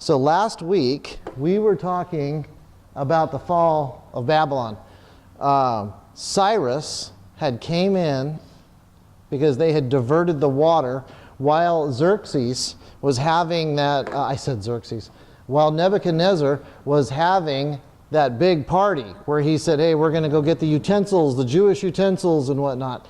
So last week, we were talking about the fall of Babylon. Cyrus had came in because they had diverted the water while Xerxes was having that, while Nebuchadnezzar was having that big party where he said, hey, we're going to go get the utensils, the Jewish utensils and whatnot.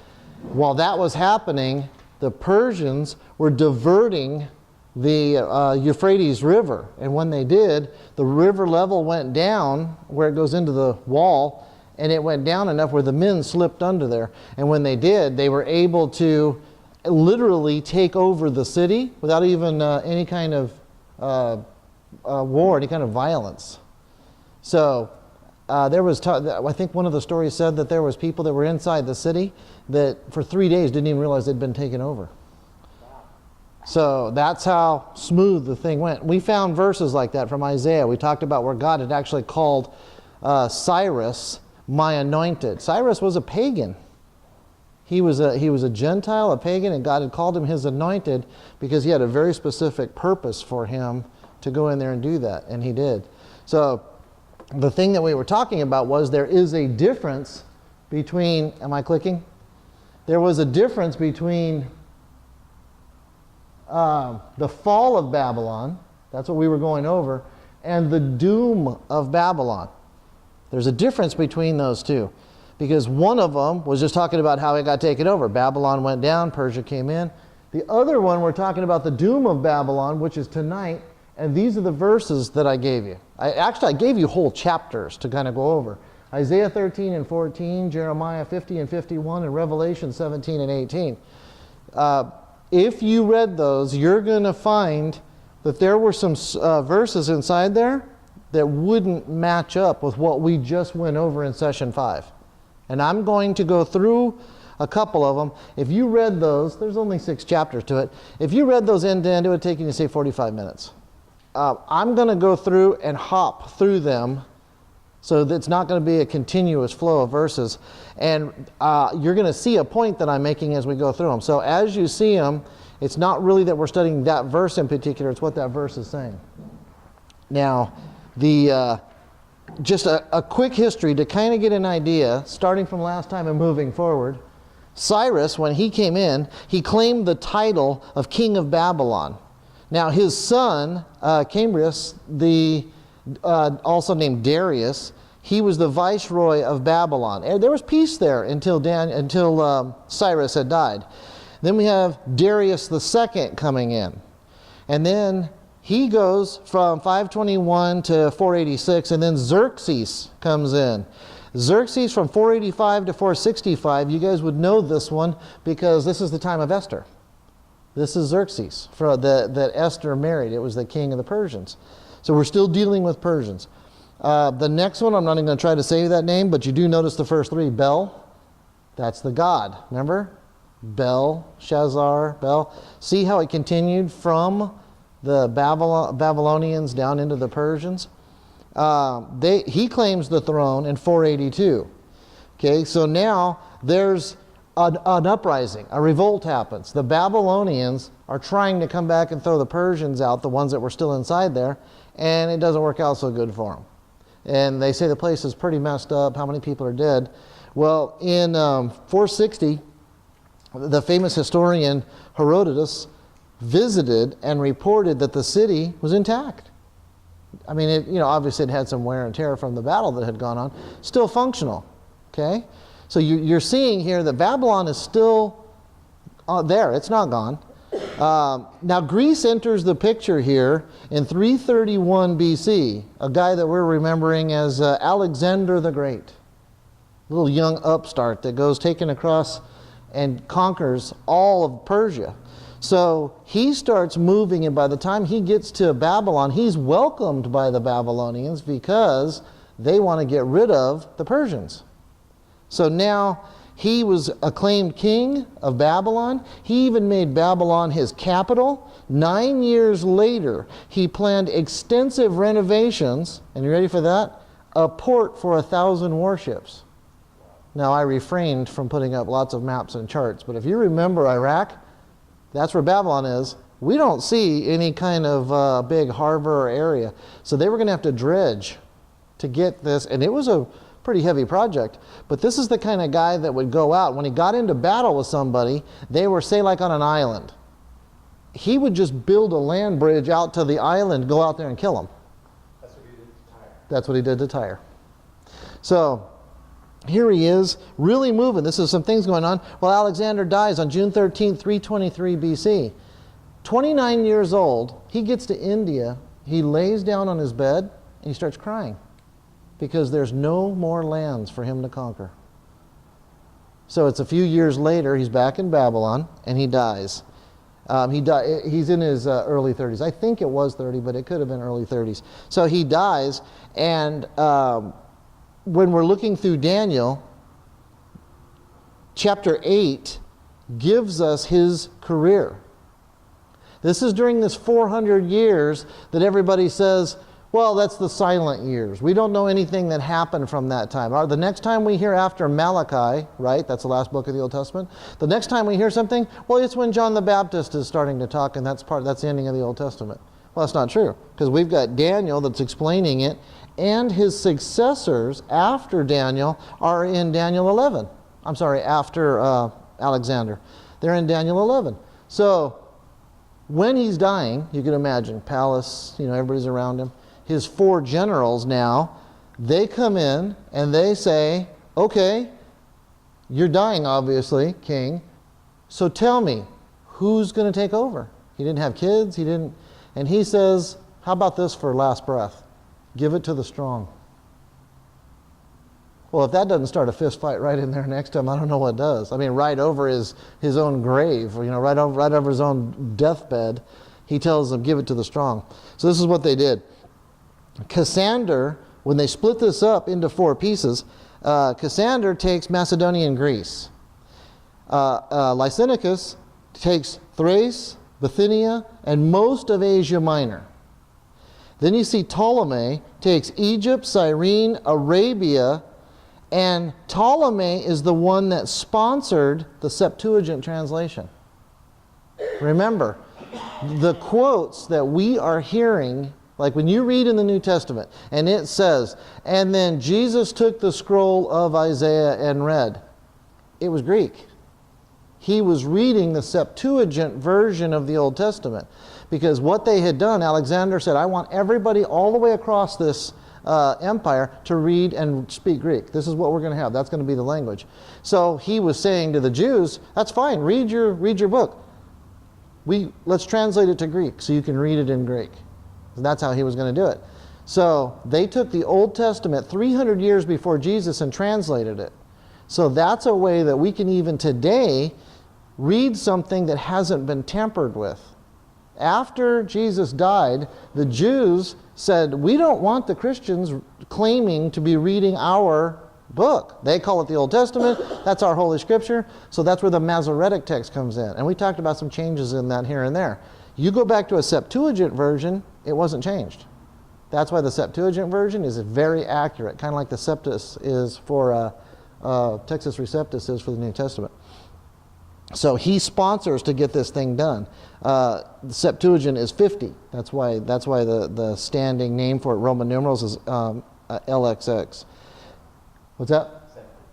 While that was happening, the Persians were diverting the Euphrates River. And when they did, the river level went down where it goes into the wall, and it went down enough where the men slipped under there. And when they did, they were able to literally take over the city without even any kind of war, any kind of violence. So there was, I think one of the stories said that there was people that were inside the city that for 3 days didn't even realize they'd been taken over. So that's how smooth the thing went. We found verses like that from Isaiah. We talked about where God had actually called Cyrus my anointed. Cyrus was a pagan. He was a Gentile, a pagan, and God had called him his anointed because he had a very specific purpose for him to go in there and do that, and he did. So the thing that we were talking about was there is a difference between, am I clicking? There was a difference between the fall of Babylon, that's what we were going over, and the doom of Babylon. There's a difference between those two. Because one of them was just talking about how it got taken over. Babylon went down, Persia came in. The other one, we're talking about the doom of Babylon, which is tonight. And these are the verses that I gave you. I gave you whole chapters to kind of go over. Isaiah 13 and 14, Jeremiah 50 and 51, and Revelation 17 and 18. If you read those, you're going to find that there were some verses inside there that wouldn't match up with what we just went over in session 5. And I'm going to go through a couple of them. If you read those, there's only 6 chapters to it. If you read those end to end, it would take you, say, 45 minutes. I'm going to go through and hop through them so that it's not going to be a continuous flow of verses. And you're going to see a point that I'm making as we go through them. So as you see them, it's not really that we're studying that verse in particular, it's what that verse is saying. Now, just a quick history to kind of get an idea, starting from last time and moving forward. Cyrus, when he came in, he claimed the title of King of Babylon. Now his son, Cambrius, also named Darius, he was the viceroy of Babylon. And there was peace there until Cyrus had died. Then we have Darius II coming in. And then he goes from 521 to 486, and then Xerxes comes in. Xerxes from 485 to 465, you guys would know this one because this is the time of Esther. This is Xerxes that Esther married. It was the king of the Persians. So we're still dealing with Persians. The next one, I'm not even going to try to say that name, but you do notice the first 3. Bel, that's the god. Remember? Belshazzar, Bel. See how it continued from the Babylonians down into the Persians. He claims the throne in 482. Okay, so now there's an uprising, a revolt happens. The Babylonians are trying to come back and throw the Persians out, the ones that were still inside there, and it doesn't work out so good for them. And they say the place is pretty messed up, how many people are dead? Well, in 460, the famous historian Herodotus visited and reported that the city was intact. I mean, obviously it had some wear and tear from the battle that had gone on. Still functional, okay? So you're seeing here that Babylon is still there. It's not gone. Now Greece enters the picture here in 331 BC, a guy that we're remembering as Alexander the Great. Little young upstart that goes taken across and conquers all of Persia. So he starts moving, and by the time he gets to Babylon, he's welcomed by the Babylonians because they want to get rid of the Persians. So now he was acclaimed king of Babylon. He even made Babylon his capital. 9 years later, he planned extensive renovations, and you ready for that? A port for 1,000 warships. Now, I refrained from putting up lots of maps and charts, but if you remember Iraq, that's where Babylon is. we don't see any kind of big harbor or area. So they were going to have to dredge to get this, and it was a pretty heavy project. But this is the kind of guy that would go out. When he got into battle with somebody, they were, say, like on an island. He would just build a land bridge out to the island, go out there and kill them. That's what he did to Tyre. That's what he did to Tyre. So here he is, really moving. This is some things going on. Well, Alexander dies on June 13, 323 BC. 29 years old, he gets to India, he lays down on his bed, and he starts crying because there's no more lands for him to conquer. So it's a few years later, he's back in Babylon, and he dies. He's in his early 30s. I think it was 30, but it could have been early 30s. So he dies, and when we're looking through Daniel, chapter 8 gives us his career. This is during this 400 years that everybody says, well, that's the silent years. We don't know anything that happened from that time. The next time we hear after Malachi, right, that's the last book of the Old Testament, the next time we hear something, well, it's when John the Baptist is starting to talk, and that's the ending of the Old Testament. Well, that's not true, because we've got Daniel that's explaining it, and his successors after Daniel are in Daniel 11. I'm sorry, after Alexander. They're in Daniel 11. So when he's dying, you can imagine, palace, everybody's around him. His 4 generals now, they come in and they say, okay, you're dying, obviously, king, so tell me, who's going to take over? He didn't have kids, and he says, how about this for last breath? Give it to the strong. Well, if that doesn't start a fist fight right in there next to him, I don't know what does. I mean, right over his own grave, right over his own deathbed, he tells them, give it to the strong. So this is what they did. Cassander, when they split this up into 4 pieces, Cassander takes Macedonia and Greece. Lysimachus takes Thrace, Bithynia, and most of Asia Minor. Then you see Ptolemy takes Egypt, Cyrene, Arabia, and Ptolemy is the one that sponsored the Septuagint translation. Remember, the quotes that we are hearing, like when you read in the New Testament, and it says, and then Jesus took the scroll of Isaiah and read, it was Greek. He was reading the Septuagint version of the Old Testament. Because what they had done, Alexander said, I want everybody all the way across this empire to read and speak Greek. This is what we're going to have. That's going to be the language. So he was saying to the Jews, that's fine, read your book. Let's translate it to Greek so you can read it in Greek. And that's how he was going to do it. So they took the Old Testament 300 years before Jesus and translated it. So that's a way that we can even today read something that hasn't been tampered with. After Jesus died, the Jews said, we don't want the Christians claiming to be reading our book. They call it the Old Testament. That's our Holy Scripture. So that's where the Masoretic text comes in. And we talked about some changes in that here and there. You go back to a Septuagint version, it wasn't changed. That's why the Septuagint version is very accurate, kind of like the Septus is for, Textus Receptus is for the New Testament. So he sponsors to get this thing done. The Septuagint is 50. That's why the standing name for it, Roman numerals, is LXX. What's that?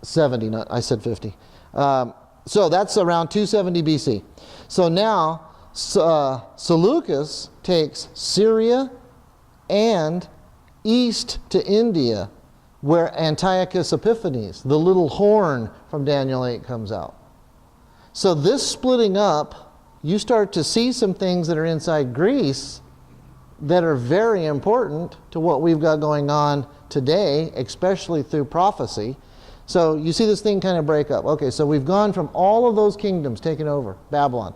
70. Not, I said 50. So that's around 270 BC. So now Seleucus takes Syria and east to India, where Antiochus Epiphanes, the little horn from Daniel 8, comes out. So this splitting up, you start to see some things that are inside Greece that are very important to what we've got going on today, especially through prophecy. So you see this thing kind of break up. Okay, so we've gone from all of those kingdoms taken over, Babylon.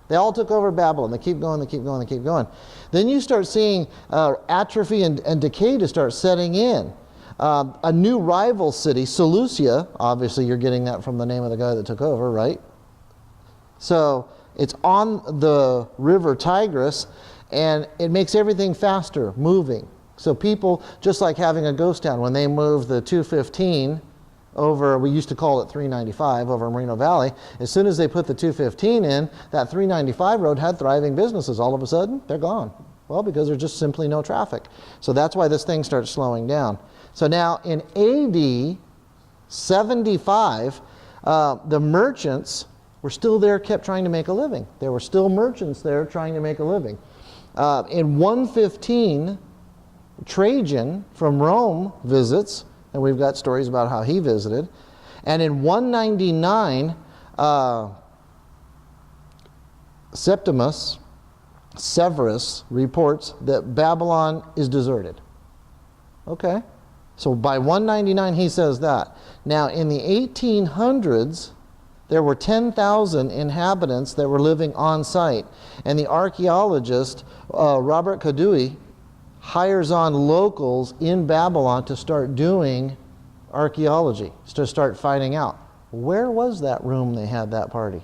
They all took over Babylon. They keep going, they keep going, they keep going. Then you start seeing atrophy and decay to start setting in. A new rival city, Seleucia, obviously you're getting that from the name of the guy that took over, right? So it's on the river Tigris, and it makes everything faster, moving. So people, just like having a ghost town, when they move the 215 over, we used to call it 395 over Moreno Valley. As soon as they put the 215 in, that 395 road had thriving businesses. All of a sudden, they're gone. Well, because there's just simply no traffic. So that's why this thing starts slowing down. So now in AD 75, the merchants were still there, kept trying to make a living. There were still merchants there trying to make a living. In 115, Trajan from Rome visits, and we've got stories about how he visited. And in 199, Septimus Severus reports that Babylon is deserted. Okay, so by 199 he says that. Now in the 1800s, there were 10,000 inhabitants that were living on site, and the archaeologist Robert Kadui hires on locals in Babylon to start doing archaeology, to start finding out, where was that room they had that party?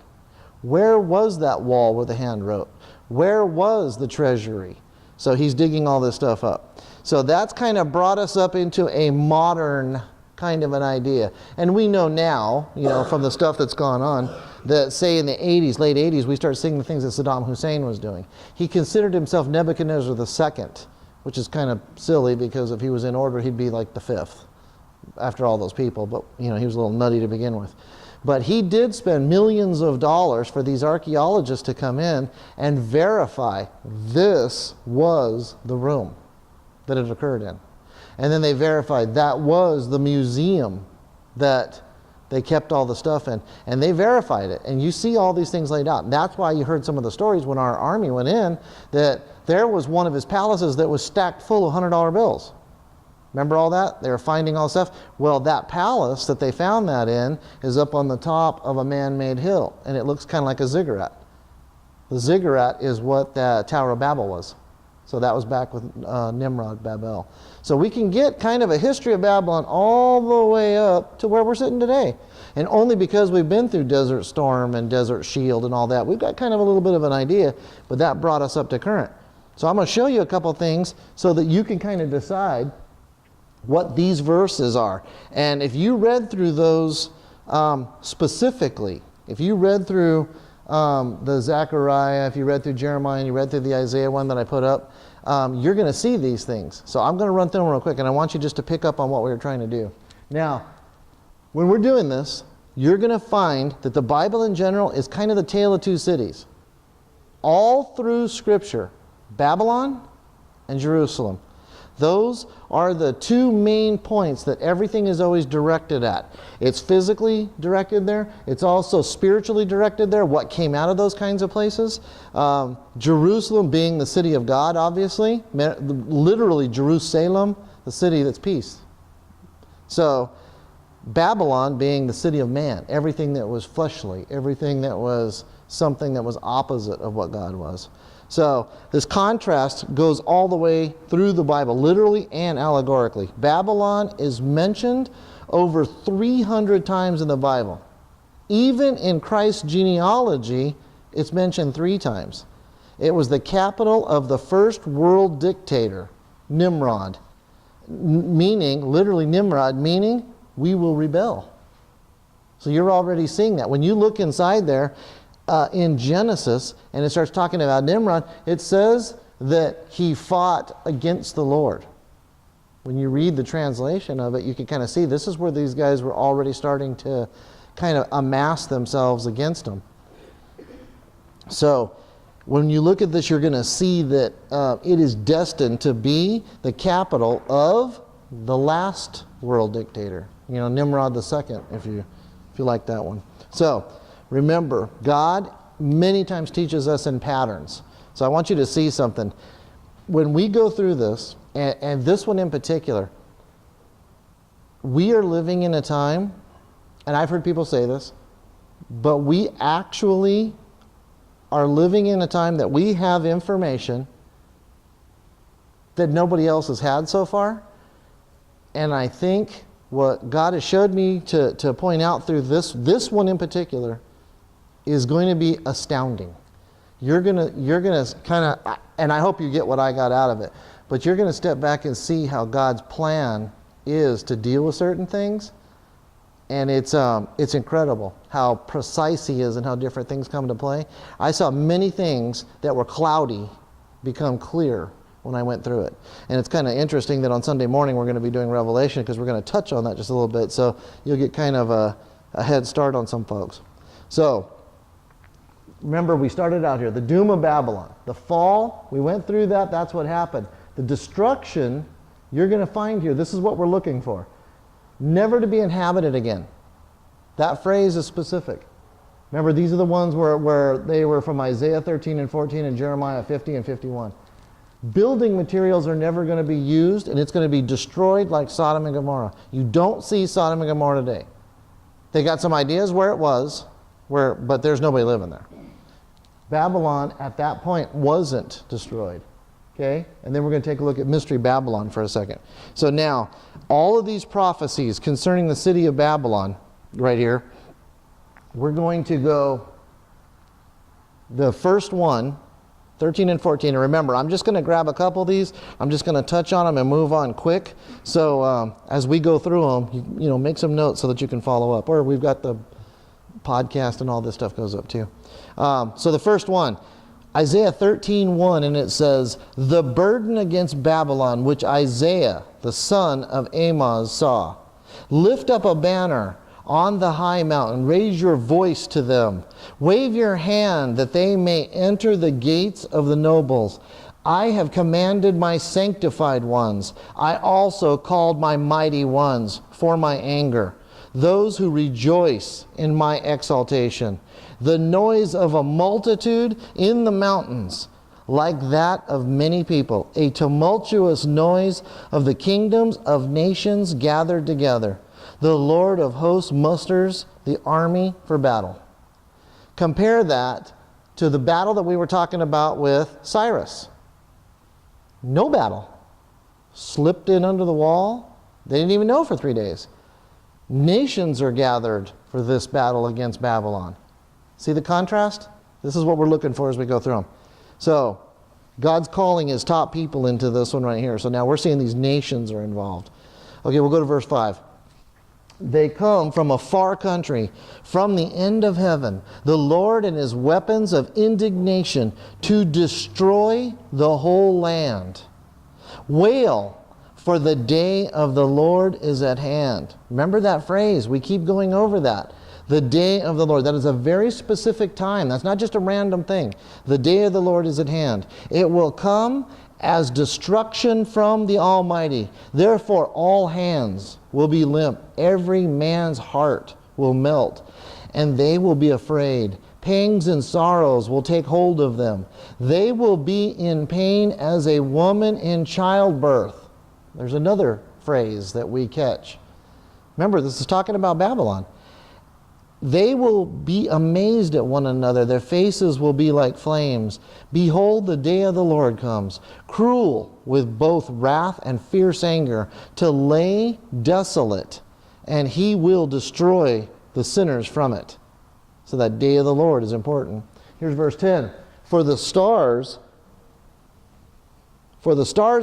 Where was that wall where the hand wrote? Where was the treasury? So he's digging all this stuff up. So that's kind of brought us up into a modern kind of an idea. And we know now, from the stuff that's gone on, that say in the 80s, late 80s, we start seeing the things that Saddam Hussein was doing. He considered himself Nebuchadnezzar II, which is kind of silly because if he was in order, he'd be like the fifth after all those people. But, he was a little nutty to begin with. But he did spend millions of dollars for these archaeologists to come in and verify this was the room that it occurred in. And then they verified that was the museum that they kept all the stuff in. And they verified it. And you see all these things laid out. And that's why you heard some of the stories when our army went in, that there was one of his palaces that was stacked full of $100 bills. Remember all that? They were finding all stuff. Well, that palace that they found that in is up on the top of a man-made hill. And it looks kind of like a ziggurat. The ziggurat is what the Tower of Babel was. So that was back with Nimrod, Babel. So we can get kind of a history of Babylon all the way up to where we're sitting today. And only because we've been through Desert Storm and Desert Shield and all that, we've got kind of a little bit of an idea, but that brought us up to current. So I'm going to show you a couple things so that you can kind of decide what these verses are. And if you read through those specifically, if you read through the Zechariah, if you read through Jeremiah, and you read through the Isaiah one that I put up, you're going to see these things. So I'm going to run through them real quick, and I want you just to pick up on what we were trying to do. Now, when we're doing this, you're going to find that the Bible in general is kind of the tale of two cities. All through Scripture, Babylon and Jerusalem. Those are the two main points that everything is always directed at. It's physically directed there. It's also spiritually directed there, what came out of those kinds of places. Jerusalem being the city of God, obviously. Literally, Jerusalem, the city that's peace. So, Babylon being the city of man. Everything that was fleshly. Everything that was something that was opposite of what God was. So this contrast goes all the way through the Bible, literally and allegorically. Babylon is mentioned over 300 times in the Bible. Even in Christ's genealogy, it's mentioned 3 times. It was the capital of the first world dictator, Nimrod. Meaning, literally Nimrod, meaning we will rebel. So you're already seeing that. When you look inside there, in Genesis, and it starts talking about Nimrod, it says that he fought against the Lord. When you read the translation of it, you can kind of see this is where these guys were already starting to kind of amass themselves against him. So when you look at this, you're going to see that it is destined to be the capital of the last world dictator. Nimrod II, if you like that one. So remember, God many times teaches us in patterns. So I want you to see something. When we go through this, and this one in particular, we are living in a time, and I've heard people say this, but we actually are living in a time that we have information that nobody else has had so far. And I think what God has showed me to point out through this one in particular is going to be astounding. You're gonna kind of, and I hope you get what I got out of it, but you're going to step back and see how God's plan is to deal with certain things. And it's incredible how precise he is and how different things come to play. I saw many things that were cloudy become clear when I went through it. And it's kind of interesting that on Sunday morning we're going to be doing Revelation, because we're going to touch on that just a little bit. So you'll get kind of a head start on some folks. So remember, we started out here, the doom of Babylon. The fall, we went through that, that's what happened. The destruction, you're going to find here, this is what we're looking for. Never to be inhabited again. That phrase is specific. Remember, these are the ones where they were from Isaiah 13 and 14 and Jeremiah 50 and 51. Building materials are never going to be used, and it's going to be destroyed like Sodom and Gomorrah. You don't see Sodom and Gomorrah today. They got some ideas where it was, but there's nobody living there. Babylon at that point wasn't destroyed. Okay? And then we're going to take a look at Mystery Babylon for a second. So now, all of these prophecies concerning the city of Babylon, right here, we're going to go, the first one, 13 and 14. And remember, I'm just going to grab a couple of these. I'm just going to touch on them and move on quick. So as we go through them, you know, make some notes so that you can follow up. Or we've got the podcast and all this stuff goes up too. So the first one, Isaiah 13:1, and it says, "The burden against Babylon, which Isaiah, the son of Amoz, saw. Lift up a banner on the high mountain, raise your voice to them. Wave your hand that they may enter the gates of the nobles. I have commanded my sanctified ones. I also called my mighty ones for my anger, those who rejoice in my exaltation. The noise of a multitude in the mountains, like that of many people, a tumultuous noise of the kingdoms of nations gathered together. The Lord of hosts musters the army for battle." Compare that to the battle that we were talking about with Cyrus. No battle. Slipped in under the wall. They didn't even know for 3 days. Nations are gathered for this battle against Babylon. See the contrast? This is what we're looking for as we go through them. So, God's calling his top people into this one right here. So now we're seeing these nations are involved. Okay, we'll go to verse 5. "They come from a far country, from the end of heaven, the Lord and his weapons of indignation, to destroy the whole land. Wail, for the day of the Lord is at hand." Remember that phrase. We keep going over that. The day of the Lord. That is a very specific time. That's not just a random thing. The day of the Lord is at hand. It will come as destruction from the Almighty. Therefore all hands will be limp. Every man's heart will melt. And they will be afraid. Pangs and sorrows will take hold of them. They will be in pain as a woman in childbirth. There's another phrase that we catch. Remember, this is talking about Babylon. They will be amazed at one another. Their faces will be like flames. Behold, the day of the Lord comes, cruel with both wrath and fierce anger, to lay desolate, and he will destroy the sinners from it. So that day of the Lord is important. Here's verse 10. For the stars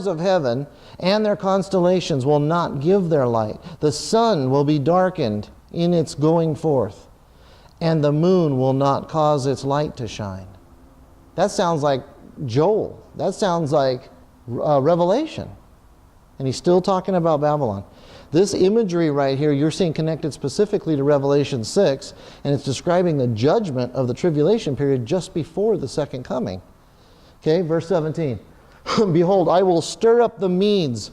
of heaven and their constellations will not give their light. The sun will be darkened in its going forth, and the moon will not cause its light to shine. That sounds like Joel. That sounds like Revelation. And he's still talking about Babylon. This imagery right here, you're seeing connected specifically to Revelation 6, and it's describing the judgment of the tribulation period just before the second coming. Okay, verse 17. "Behold, I will stir up the Medes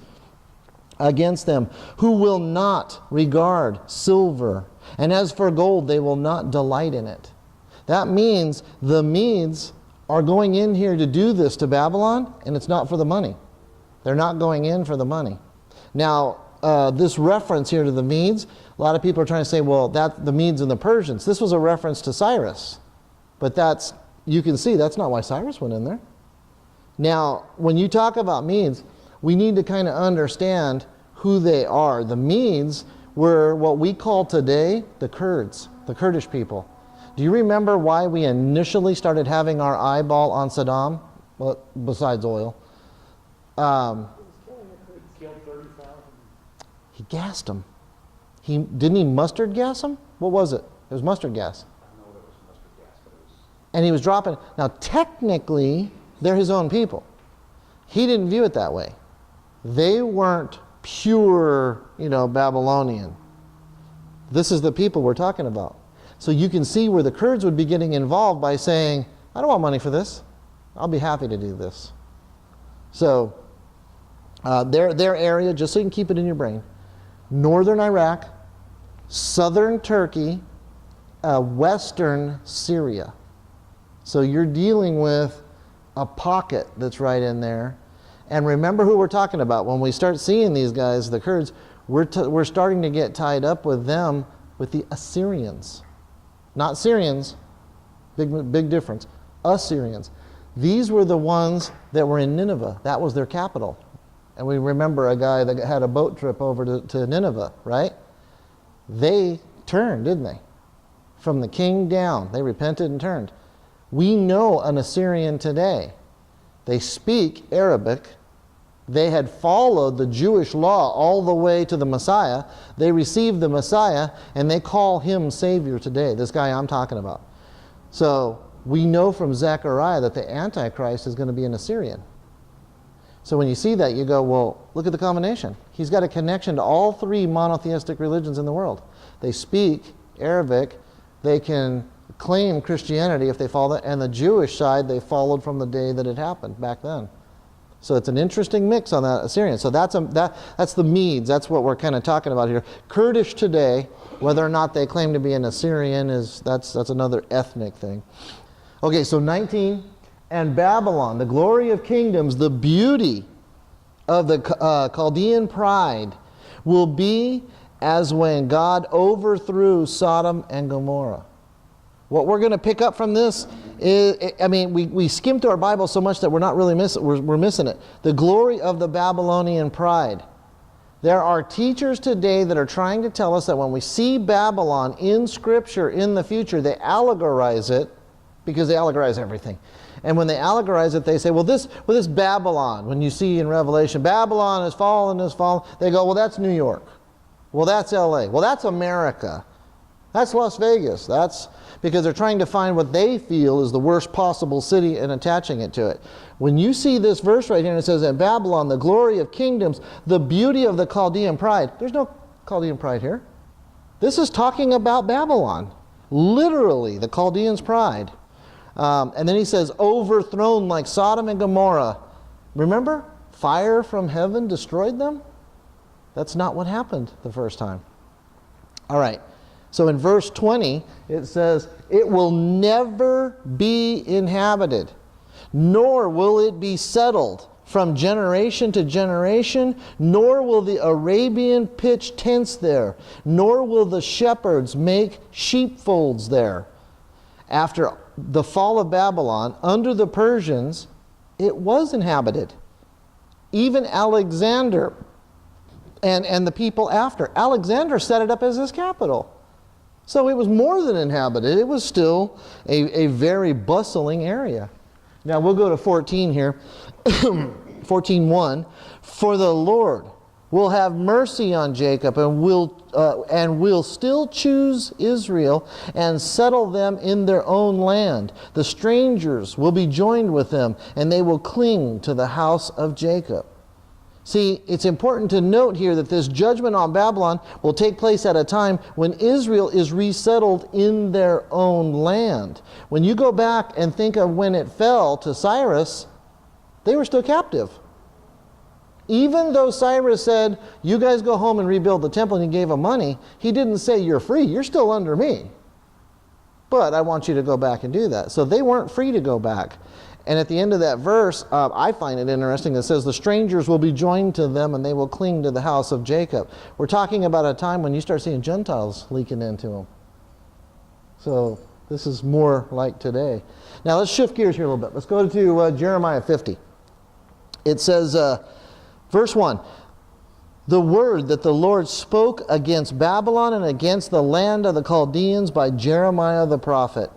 against them, who will not regard silver, and as for gold, they will not delight in it." That means the Medes are going in here to do this to Babylon, and it's not for the money. They're not going in for the money. Now, this reference here to the Medes, a lot of people are trying to say, well, that's the Medes and the Persians. This was a reference to Cyrus. But that's, you can see, that's not why Cyrus went in there. Now, when you talk about Medes, we need to kind of understand who they are. The Medes were what we call today the Kurds, the Kurdish people. Do you remember why we initially started having our eyeball on Saddam? Well, besides oil. Killed 30,000. He gassed them. Didn't he mustard gas them? What was it? It was mustard gas. I know there was mustard gas, but it was. And he was dropping. Now, technically, they're his own people. He didn't view it that way. They weren't pure, Babylonian. This is the people we're talking about. So you can see where the Kurds would be getting involved by saying, I don't want money for this. I'll be happy to do this. So their area, just so you can keep it in your brain, northern Iraq, southern Turkey, western Syria. So you're dealing with a pocket that's right in there. And remember who we're talking about. When we start seeing these guys, the Kurds, we're starting to get tied up with them, with the Assyrians. Not Syrians, big difference. Assyrians. These were the ones that were in Nineveh. That was their capital. And we remember a guy that had a boat trip over to Nineveh, right? They turned, didn't they? From the king down. They repented and turned. We know an Assyrian today. They speak Arabic. They had followed the Jewish law all the way to the Messiah. They received the Messiah, and they call him Savior today, this guy I'm talking about. So we know from Zechariah that the Antichrist is going to be an Assyrian. So when you see that, you go, well, look at the combination. He's got a connection to all three monotheistic religions in the world. They speak Arabic. They can claim Christianity if they follow that. And the Jewish side, they followed from the day that it happened back then. So it's an interesting mix on that Assyrian. So that's the Medes. That's what we're kind of talking about here. Kurdish today, whether or not they claim to be an Assyrian, that's another ethnic thing. Okay, so 19, and Babylon, the glory of kingdoms, the beauty of the Chaldean pride, will be as when God overthrew Sodom and Gomorrah. What we're going to pick up from this is, we skim through our Bible so much that we're not really we're missing it. The glory of the Babylonian pride. There are teachers today that are trying to tell us that when we see Babylon in Scripture in the future, they allegorize it, because they allegorize everything. And when they allegorize it, they say, well, this Babylon, when you see in Revelation, Babylon has fallen, they go, well, that's New York. Well, that's LA. Well, that's America. That's Las Vegas. That's because they're trying to find what they feel is the worst possible city and attaching it to it. When you see this verse right here, and it says, in Babylon, the glory of kingdoms, the beauty of the Chaldean pride. There's no Chaldean pride here. This is talking about Babylon. Literally, the Chaldeans' pride. And then he says, overthrown like Sodom and Gomorrah. Remember? Fire from heaven destroyed them? That's not what happened the first time. All right. So in verse 20, it says, it will never be inhabited, nor will it be settled from generation to generation, nor will the Arabian pitch tents there, nor will the shepherds make sheepfolds there. After the fall of Babylon, under the Persians, it was inhabited. Even Alexander and the people after. Alexander set it up as his capital. So it was more than inhabited. It was still a very bustling area. Now we'll go to 14 here. 14:1. For the Lord will have mercy on Jacob and will still choose Israel and settle them in their own land. The strangers will be joined with them, and they will cling to the house of Jacob. See, it's important to note here that this judgment on Babylon will take place at a time when Israel is resettled in their own land. When you go back and think of when it fell to Cyrus, they were still captive. Even though Cyrus said, you guys go home and rebuild the temple, and he gave them money, he didn't say, you're free, you're still under me. But I want you to go back and do that. So they weren't free to go back. And at the end of that verse, I find it interesting. It says, the strangers will be joined to them and they will cling to the house of Jacob. We're talking about a time when you start seeing Gentiles leaking into them. So this is more like today. Now let's shift gears here a little bit. Let's go to Jeremiah 50. It says, verse 1, the word that the Lord spoke against Babylon and against the land of the Chaldeans by Jeremiah the prophet.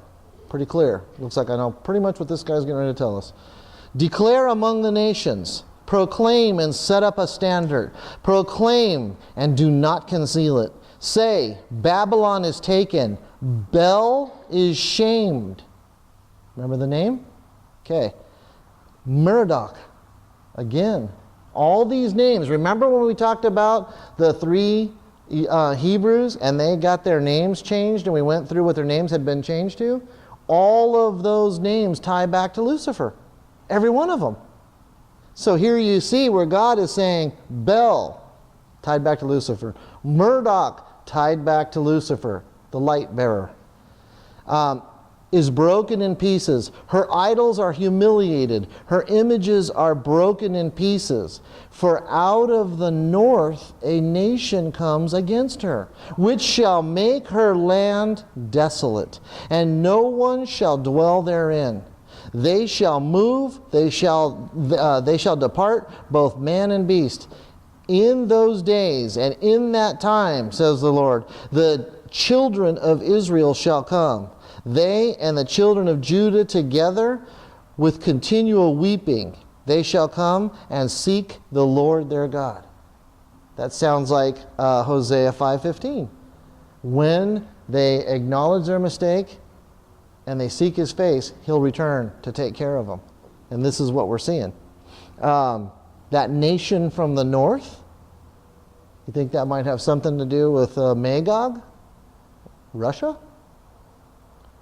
Pretty clear. Looks like I know pretty much what this guy's getting ready to tell us. Declare among the nations, proclaim and set up a standard. Proclaim and do not conceal it. Say, Babylon is taken. Bel is shamed. Remember the name? Okay. Merodach. Again. All these names. Remember when we talked about the three Hebrews and they got their names changed and we went through what their names had been changed to? All of those names tie back to Lucifer. Every one of them. So here you see where God is saying Bel, tied back to Lucifer. Merodach, tied back to Lucifer, the light bearer. Is broken in pieces. Her idols are humiliated. Her images are broken in pieces. For out of the north a nation comes against her, which shall make her land desolate, and no one shall dwell therein. They shall move, they shall depart, both man and beast. In those days and in that time, says the Lord, the children of Israel shall come. They and the children of Judah together with continual weeping, they shall come and seek the Lord their God. That sounds like Hosea 5:15. When they acknowledge their mistake and they seek his face, he'll return to take care of them. And this is what we're seeing. That nation from the north, you think that might have something to do with Magog? Russia?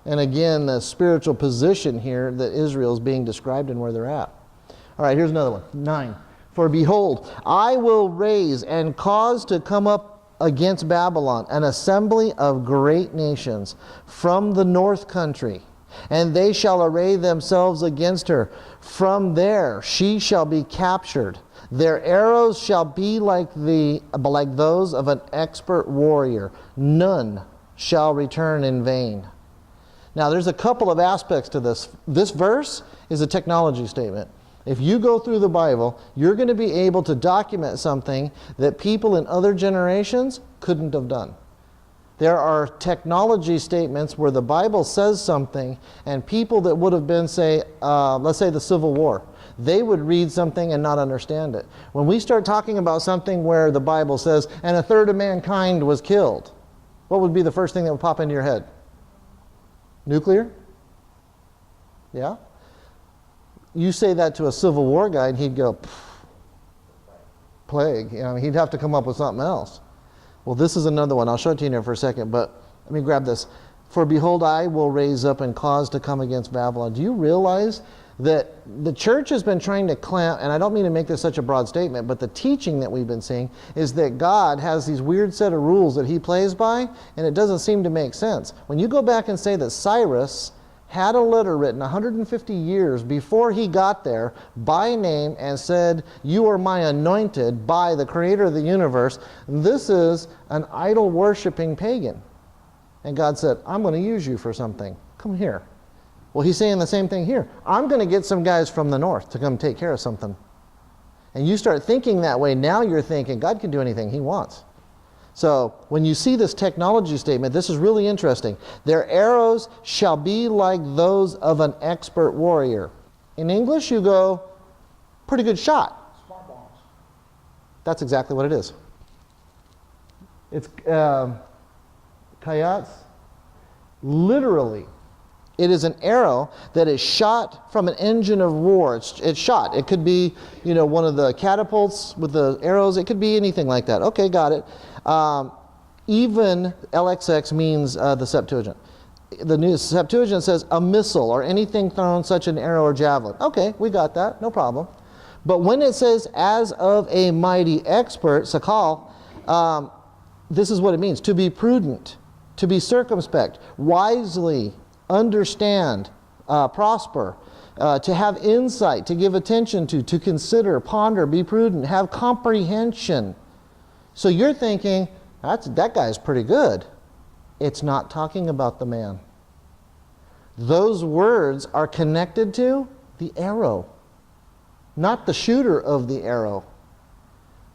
And again, the spiritual position here that Israel is being described and where they're at. All right, here's another one. 9. For behold, I will raise and cause to come up against Babylon an assembly of great nations from the north country, and they shall array themselves against her. From there she shall be captured. Their arrows shall be like those of an expert warrior. None shall return in vain. Now, there's a couple of aspects to this. This verse is a technology statement. If you go through the Bible, you're going to be able to document something that people in other generations couldn't have done. There are technology statements where the Bible says something, and people that would have been, let's say the Civil War, they would read something and not understand it. When we start talking about something where the Bible says, and a third of mankind was killed, what would be the first thing that would pop into your head? Nuclear? Yeah? You say that to a Civil War guy and he'd go, plague. He'd have to come up with something else. Well, this is another one. I'll show it to you here for a second, but let me grab this. For behold, I will raise up and cause to come against Babylon. Do you realize that the church has been trying to clamp, and I don't mean to make this such a broad statement, but the teaching that we've been seeing is that God has these weird set of rules that he plays by, and it doesn't seem to make sense. When you go back and say that Cyrus had a letter written 150 years before he got there by name and said, you are my anointed by the creator of the universe, this is an idol-worshiping pagan. And God said, I'm going to use you for something. Come here. Well, he's saying the same thing here. I'm going to get some guys from the north to come take care of something. And you start thinking that way, now you're thinking God can do anything he wants. So when you see this technology statement, this is really interesting. Their arrows shall be like those of an expert warrior. In English, you go, pretty good shot. Smart bombs. That's exactly what it is. It's kayats. Literally, it is an arrow that is shot from an engine of war. It's shot. It could be, one of the catapults with the arrows. It could be anything like that. Okay, got it. Even LXX means the Septuagint. The new Septuagint says a missile or anything thrown such an arrow or javelin. Okay, we got that. No problem. But when it says as of a mighty expert, sakal, this is what it means. To be prudent, to be circumspect, wisely understand, prosper, to have insight, to give attention to consider, ponder, be prudent, have comprehension. So you're thinking, that guy's pretty good. It's not talking about the man. Those words are connected to the arrow, not the shooter of the arrow.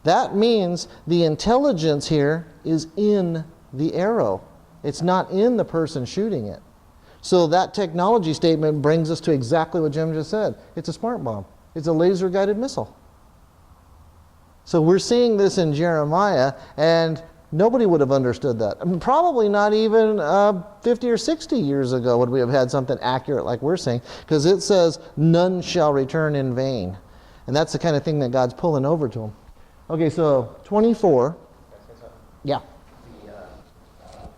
That means the intelligence here is in the arrow. It's not in the person shooting it. So that technology statement brings us to exactly what Jim just said. It's a smart bomb. It's a laser-guided missile. So we're seeing this in Jeremiah, and Nobody would have understood that. I mean, probably not even 50 or 60 years ago would we have had something accurate like we're saying, because it says, none shall return in vain. And that's the kind of thing that God's pulling over to them. Okay, so 24. Can I say something? Yeah. The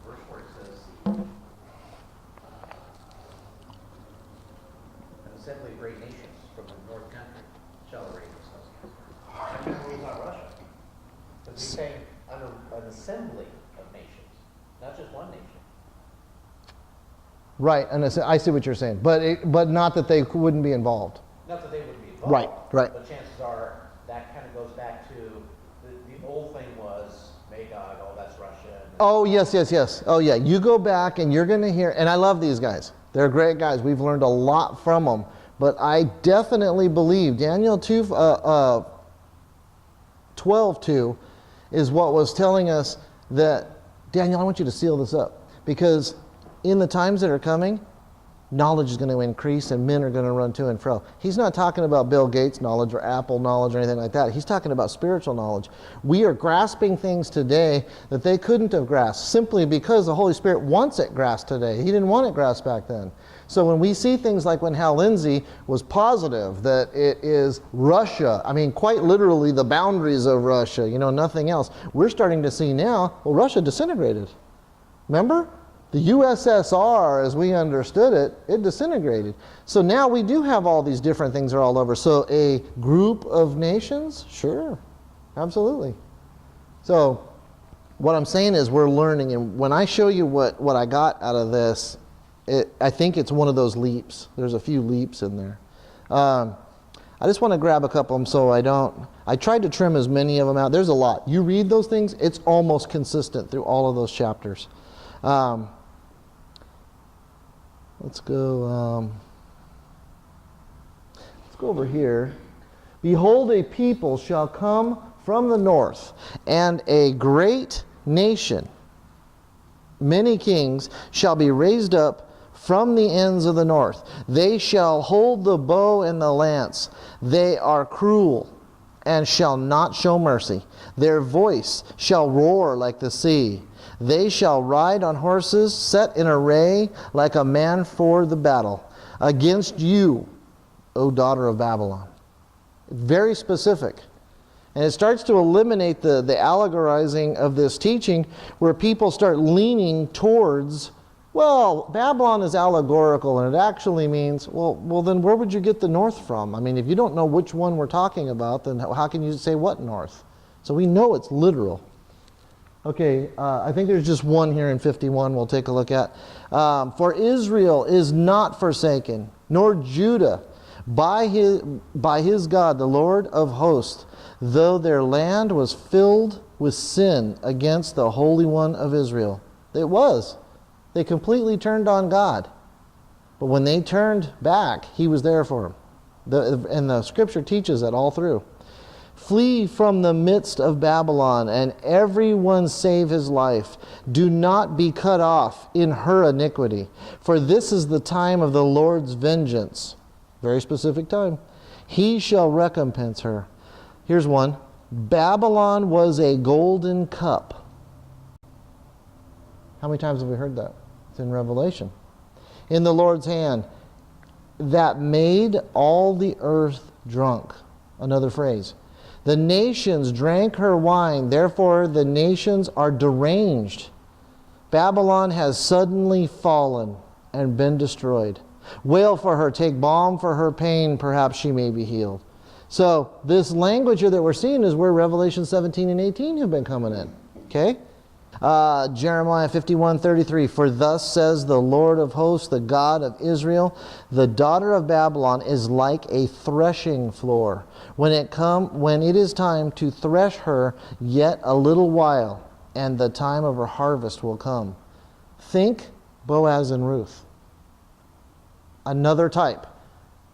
verse where it says, an assembly of great nations from the north country shall array themselves against her. I can't believe it's not Russia. Because he's saying an assembly of nations, not just one nation. Right, and I see what you're saying, but not that they wouldn't be involved. Not that they wouldn't be involved. Right. But chances are that kind of goes back to the old thing was Magog, oh, that's Russia. Oh, yes. Oh, yeah. You go back and you're going to hear, and I love these guys. They're great guys. We've learned a lot from them. But I definitely believe Daniel 12:2 is what was telling us that, Daniel, I want you to seal this up. Because in the times that are coming, knowledge is going to increase and men are going to run to and fro. He's not talking about Bill Gates knowledge or Apple knowledge or anything like that. He's talking about spiritual knowledge. We are grasping things today that they couldn't have grasped simply because the Holy Spirit wants it grasped today. He didn't want it grasped back then. So when we see things like when Hal Lindsey was positive that it is Russia, I mean quite literally the boundaries of Russia, nothing else. We're starting to see now, well, Russia disintegrated. Remember? The USSR, as we understood it, it disintegrated. So now we do have all these different things are all over. So a group of nations? Sure, absolutely. So what I'm saying is we're learning, and when I show you what I got out of this, I think it's one of those leaps. There's a few leaps in there. I just want to grab a couple of them so I tried to trim as many of them out. There's a lot. You read those things, it's almost consistent through all of those chapters. Let's go over here. Behold, a people shall come from the north, and a great nation, many kings, shall be raised up from the ends of the north. They shall hold the bow and the lance. They are cruel, and shall not show mercy. Their voice shall roar like the sea. They shall ride on horses set in array like a man for the battle. Against you, O daughter of Babylon. Very specific. And it starts to eliminate the allegorizing of this teaching where people start leaning towards, well, Babylon is allegorical and it actually means, well then where would you get the north from? I mean, if you don't know which one we're talking about, then how can you say what north? So we know it's literal. Okay, I think there's just one here in 51 we'll take a look at. For Israel is not forsaken, nor Judah, by his God, the Lord of hosts, though their land was filled with sin against the Holy One of Israel. It was. They completely turned on God. But when they turned back, He was there for them. And the Scripture teaches that all through. Flee from the midst of Babylon, and everyone save his life. Do not be cut off in her iniquity, for this is the time of the Lord's vengeance. Very specific time. He shall recompense her. Here's one. Babylon was a golden cup. How many times have we heard that? It's in Revelation. In the Lord's hand, that made all the earth drunk. Another phrase. The nations drank her wine, therefore the nations are deranged. Babylon has suddenly fallen and been destroyed. Wail for her, take balm for her pain, perhaps she may be healed. So this language here that we're seeing is where Revelation 17 and 18 have been coming in. Okay? Jeremiah 51:33, for thus says the Lord of hosts, the God of Israel, the daughter of Babylon is like a threshing floor. When it is time to thresh her, yet a little while, and the time of her harvest will come. Think Boaz and Ruth. Another type.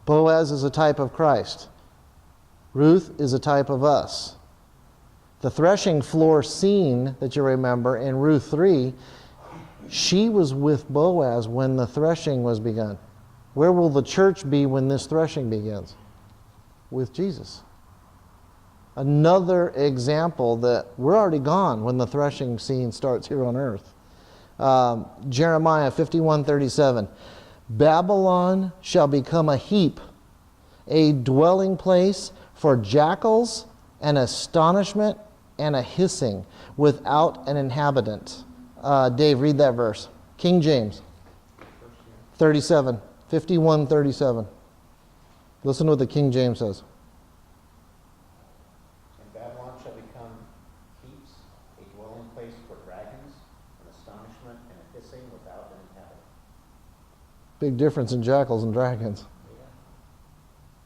Boaz is a type of Christ. Ruth is a type of us. The threshing floor scene that you remember in Ruth 3, she was with Boaz when the threshing was begun. Where will the church be when this threshing begins? With Jesus. Another example that we're already gone when the threshing scene starts here on earth. Jeremiah 51:37. Babylon shall become a heap, a dwelling place for jackals, an astonishment and a hissing, without an inhabitant. Dave, read that verse. King James 37, 51:37. Listen to what the King James says. And Babylon shall become heaps, a dwelling place for dragons, an astonishment and a hissing without an inhabitant. Big difference in jackals and dragons. Yeah.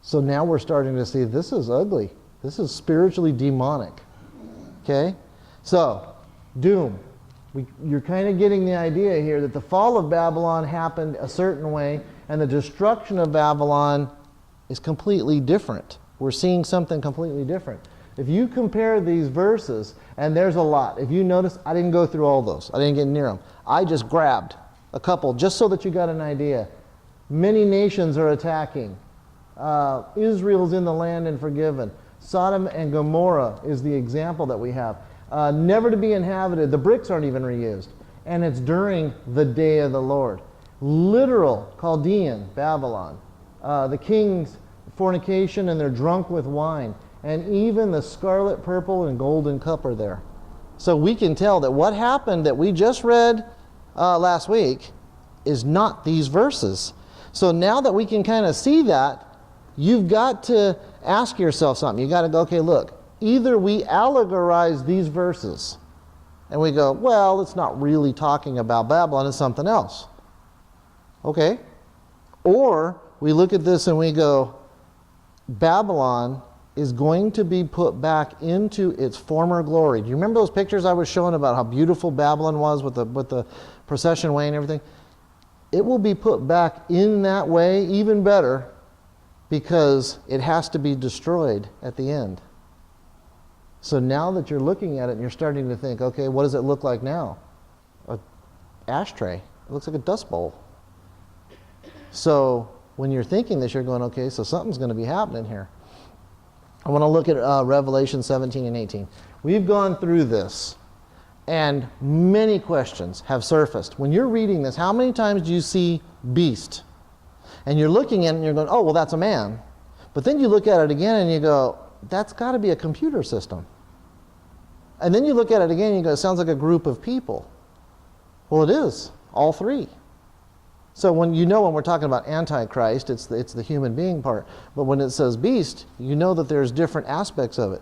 So now we're starting to see this is ugly. This is spiritually demonic. Okay? So, doom. You're kind of getting the idea here that the fall of Babylon happened a certain way, and the destruction of Babylon is completely different. We're seeing something completely different. If you compare these verses, and there's a lot. If you notice, I didn't go through all those. I didn't get near them. I just grabbed a couple just so that you got an idea. Many nations are attacking. Israel's in the land and forgiven. Sodom and Gomorrah is the example that we have. Never to be inhabited. The bricks aren't even reused. And it's during the day of the Lord. Literal Chaldean Babylon. The king's fornication, and they're drunk with wine. And even the scarlet, purple, and golden cup are there. So we can tell that what happened that we just read last week is not these verses. So now that we can kind of see that, you've got to ask yourself something. You've got to go, okay, look. Either we allegorize these verses and we go, well, it's not really talking about Babylon, it's something else. Okay. Or we look at this and we go, Babylon is going to be put back into its former glory. Do you remember those pictures I was showing about how beautiful Babylon was with the procession way and everything? It will be put back in that way, even better, because it has to be destroyed at the end. So now that you're looking at it and you're starting to think, okay, what does it look like now? An ashtray. It looks like a dust bowl. So when you're thinking this, you're going, okay, so something's going to be happening here. I want to look at Revelation 17 and 18. We've gone through this, and many questions have surfaced. When you're reading this, how many times do you see beast? And you're looking at it and you're going, oh, well, that's a man. But then you look at it again and you go, that's got to be a computer system. And then you look at it again and you go, it sounds like a group of people. Well, it is, all three. So when we're talking about Antichrist, it's the human being part. But when it says beast, you know that there's different aspects of it.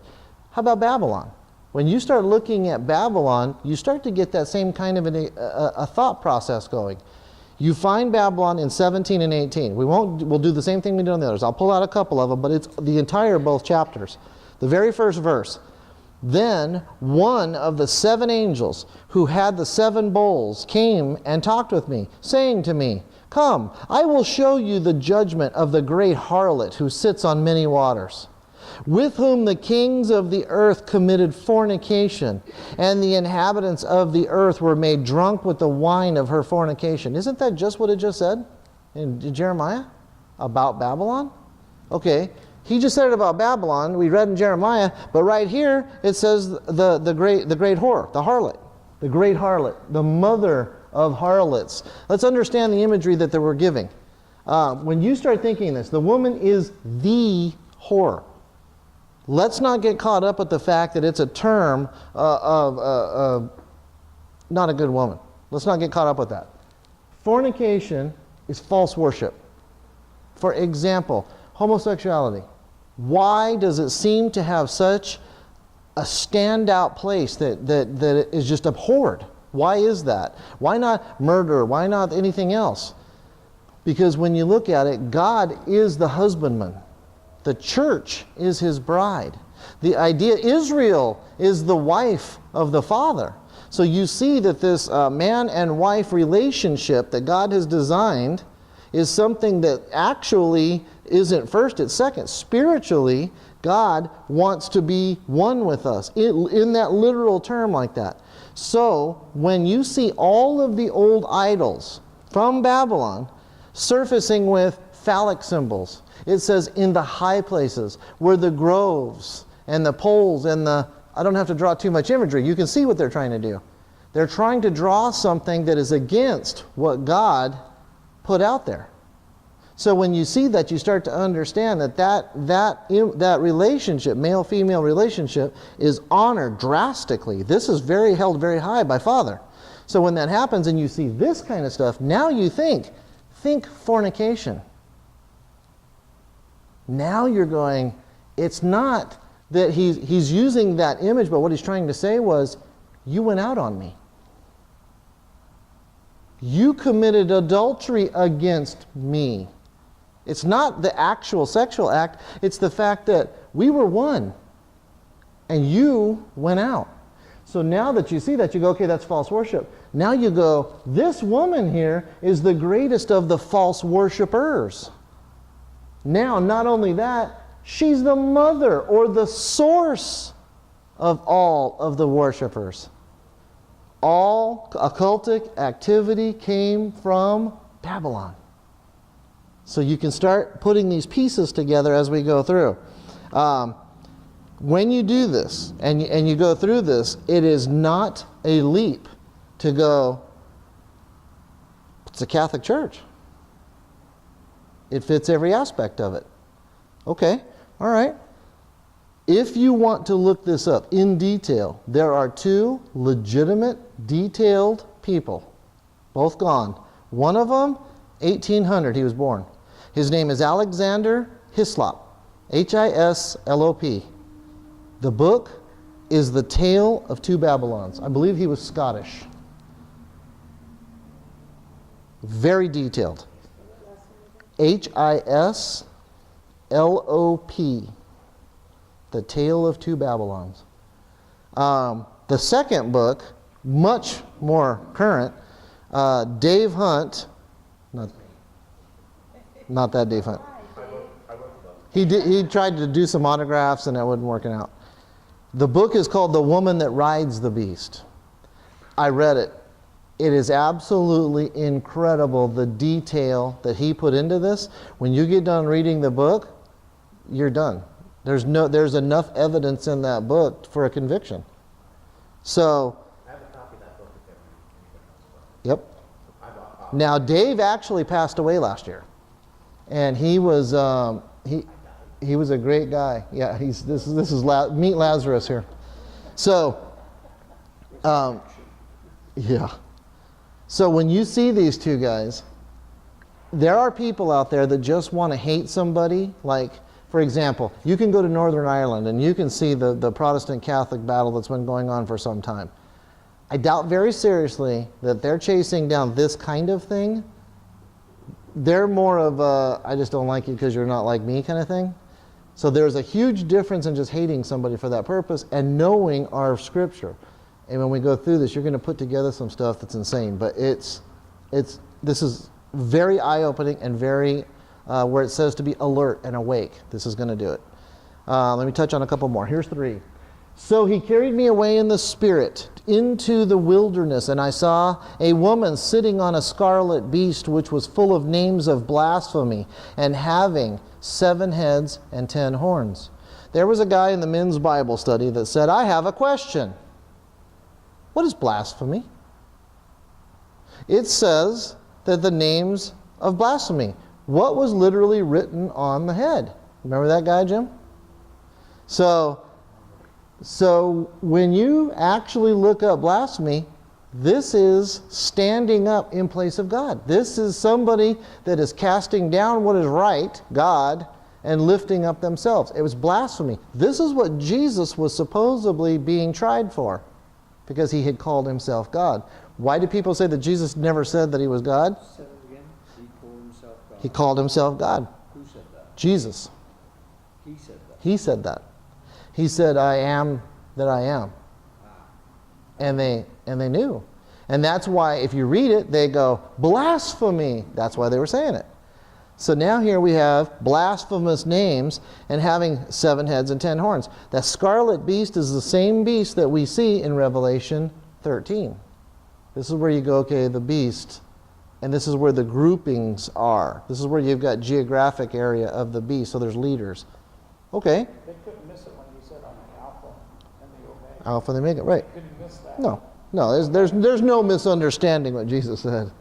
How about Babylon? When you start looking at Babylon, you start to get that same kind of a thought process going. You find Babylon in 17 and 18. We'll do the same thing we did on the others. I'll pull out a couple of them, but it's the entire both chapters. The very first verse. Then one of the 7 angels who had the 7 bowls came and talked with me, saying to me, come, I will show you the judgment of the great harlot who sits on many waters, with whom the kings of the earth committed fornication, and the inhabitants of the earth were made drunk with the wine of her fornication. Isn't that just what it just said in Jeremiah about Babylon? Okay, he just said it about Babylon. We read in Jeremiah, but right here it says the great whore, the harlot, the great harlot, the mother of harlots. Let's understand the imagery that they were giving. When you start thinking this, the woman is the whore. Let's not get caught up with the fact that it's a term of not a good woman. Let's not get caught up with that. Fornication is false worship. For example, homosexuality. Why does it seem to have such a standout place that is just abhorred? Why is that? Why not murder? Why not anything else? Because when you look at it, God is the husbandman. The church is his bride. The idea, Israel is the wife of the Father. So you see that this man and wife relationship that God has designed is something that actually isn't first, it's second. Spiritually, God wants to be one with us in that literal term like that. So when you see all of the old idols from Babylon surfacing with phallic symbols, it says in the high places were the groves and the poles and the, I don't have to draw too much imagery. You can see what they're trying to do. They're trying to draw something that is against what God put out there. So when you see that, you start to understand that relationship, male-female relationship, is honored drastically. This is held very high by Father. So when that happens and you see this kind of stuff, now you think fornication. Now you're going, it's not that he's using that image, but what he's trying to say was, you went out on me. You committed adultery against me. It's not the actual sexual act, it's the fact that we were one and you went out. So now that you see that, you go, okay, that's false worship. Now you go, this woman here is the greatest of the false worshipers. Now, not only that, she's the mother or the source of all of the worshipers. All occultic activity came from Babylon. So you can start putting these pieces together as we go through. When you do this, and you go through this, it is not a leap to go, it's a Catholic Church. It fits every aspect of it. Okay, all right. If you want to look this up in detail, there are two legitimate, detailed people, both gone. One of them, 1800, he was born. His name is Alexander Hislop, Hislop. The book is The Tale of Two Babylons. I believe he was Scottish. Very detailed. Hislop. The Tale of Two Babylons. The second book, much more current, Dave Hunt, not that Dave Hunt. He tried to do some autographs and that wasn't working out. The book is called The Woman That Rides the Beast. I read it. It is absolutely incredible, the detail that he put into this. When you get done reading the book, you're done. There's enough evidence in that book for a conviction. So, I have a copy of that book if yep. Now Dave actually passed away last year, and he was he was a great guy. Yeah, this is meet Lazarus here. So, yeah. So when you see these two guys, there are people out there that just want to hate somebody. Like, for example, you can go to Northern Ireland and you can see the Protestant Catholic battle that's been going on for some time. I doubt very seriously that they're chasing down this kind of thing. They're more of a, I just don't like you because you're not like me kind of thing. So there's a huge difference in just hating somebody for that purpose and knowing our scripture. And when we go through this, you're going to put together some stuff that's insane. But this is very eye-opening and very, where it says to be alert and awake. This is going to do it. Let me touch on a couple more. Here's 3. So he carried me away in the spirit into the wilderness, and I saw a woman sitting on a scarlet beast, which was full of names of blasphemy, and having 7 heads and 10 horns. There was a guy in the men's Bible study that said, I have a question. What is blasphemy? It says that the names of blasphemy. What was literally written on the head? Remember that guy, Jim? So when you actually look up blasphemy, this is standing up in place of God. This is somebody that is casting down what is right, God, and lifting up themselves. It was blasphemy. This is what Jesus was supposedly being tried for, because he had called himself God. Why do people say that Jesus never said that he was God? Say it again. He called himself God. He called himself God. Who said that? Jesus. He said that. He said that. He said, I am that I am. And they knew. And that's why if you read it, they go, blasphemy. That's why they were saying it. So now here we have blasphemous names and having 7 heads and 10 horns. That scarlet beast is the same beast that we see in Revelation 13. This is where you go, okay, the beast, and this is where the groupings are. This is where you've got geographic area of the beast, so there's leaders. Okay. They couldn't miss it when you said on Alpha and Omega, right. Couldn't miss that. No, there's no misunderstanding what Jesus said.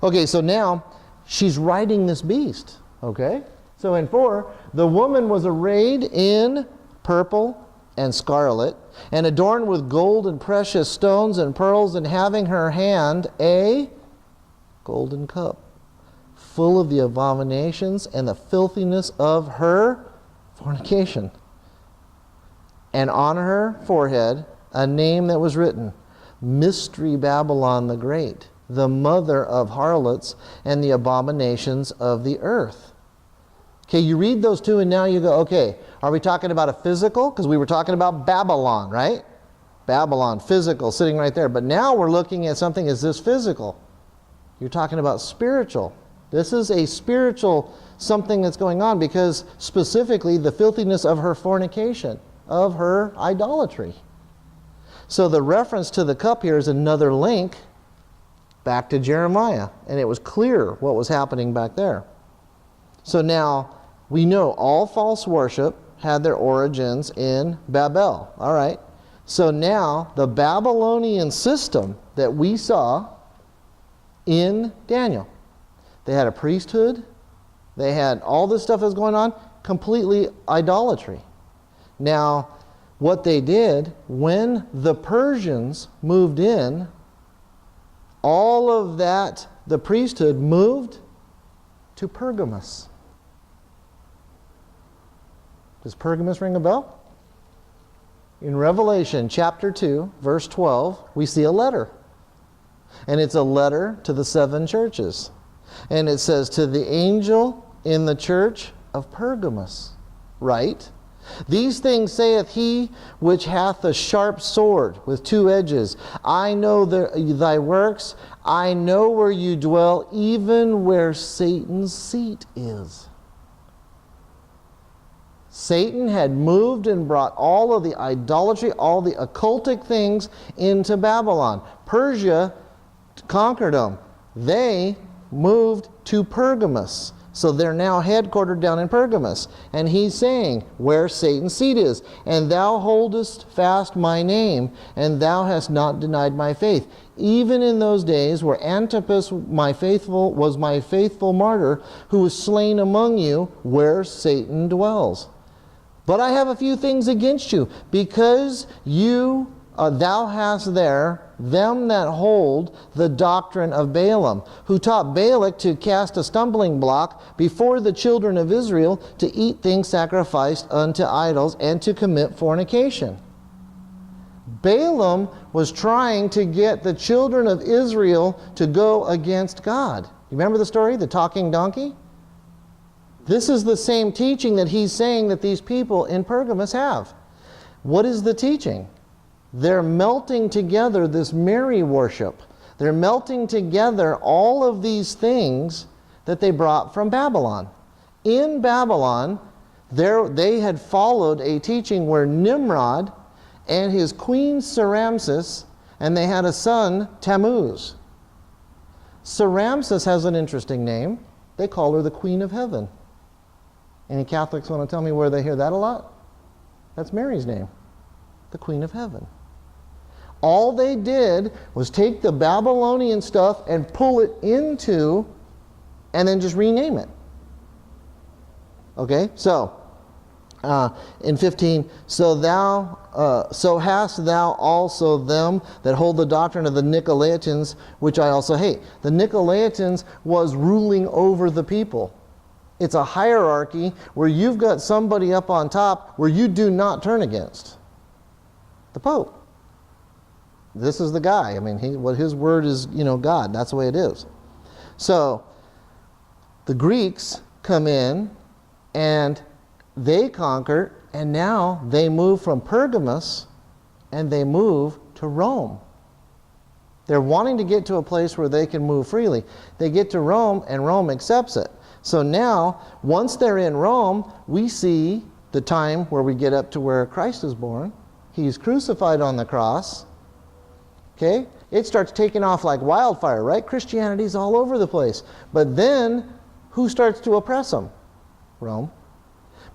Okay, so now she's riding this beast, okay? So in 4, the woman was arrayed in purple and scarlet, and adorned with gold and precious stones and pearls, and having her hand a golden cup, full of the abominations and the filthiness of her fornication. And on her forehead a name that was written, Mystery Babylon the Great, the mother of harlots and the abominations of the earth. Okay, you read those two and now you go, okay, are we talking about a physical? Because we were talking about Babylon, right? Babylon, physical, sitting right there. But now we're looking at something, is this physical? You're talking about spiritual. This is a spiritual something that's going on, because specifically the filthiness of her fornication, of her idolatry. So the reference to the cup here is another link back to Jeremiah. And it was clear what was happening back there. So now we know all false worship had their origins in Babel. All right. So now the Babylonian system that we saw in Daniel, they had a priesthood, they had all this stuff that's going on, completely idolatry. Now, what they did, when the Persians moved in, all of that, the priesthood moved to Pergamus. Does Pergamus ring a bell? In Revelation chapter 2, verse 12, we see a letter. And it's a letter to the 7 churches. And it says, to the angel in the church of Pergamus, write, these things saith he which hath a sharp sword with 2 edges. I know thy works. I know where you dwell, even where Satan's seat is. Satan had moved and brought all of the idolatry, all the occultic things into Babylon. Persia conquered them. They moved to Pergamus. So they're now headquartered down in Pergamus. And he's saying, where Satan's seat is. And thou holdest fast my name, and thou hast not denied my faith. Even in those days where Antipas was my faithful martyr, who was slain among you, where Satan dwells. But I have a few things against you, because thou hast there them that hold the doctrine of Balaam, who taught Balak to cast a stumbling block before the children of Israel, to eat things sacrificed unto idols, and to commit fornication. Balaam was trying to get the children of Israel to go against God. You remember the story, the talking donkey? This is the same teaching that he's saying that these people in Pergamus have. What is the teaching? They're melting together this Mary worship. They're melting together all of these things that they brought from Babylon. In Babylon, they had followed a teaching where Nimrod and his queen Saramses, and they had a son, Tammuz. Saramses has an interesting name. They call her the Queen of Heaven. Any Catholics want to tell me where they hear that a lot? That's Mary's name, the Queen of Heaven. All they did was take the Babylonian stuff and pull it into, and then just rename it. Okay, so in 15, so hast thou also them that hold the doctrine of the Nicolaitans, which I also hate. The Nicolaitans was ruling over the people. It's a hierarchy where you've got somebody up on top where you do not turn against. The Pope. This is the guy. I mean, his word is, God. That's the way it is. So, the Greeks come in and they conquer, and now they move from Pergamus and they move to Rome. They're wanting to get to a place where they can move freely. They get to Rome and Rome accepts it. So now, once they're in Rome, we see the time where we get up to where Christ is born. He's crucified on the cross. Okay? It starts taking off like wildfire, right? Christianity's all over the place. But then, who starts to oppress them? Rome.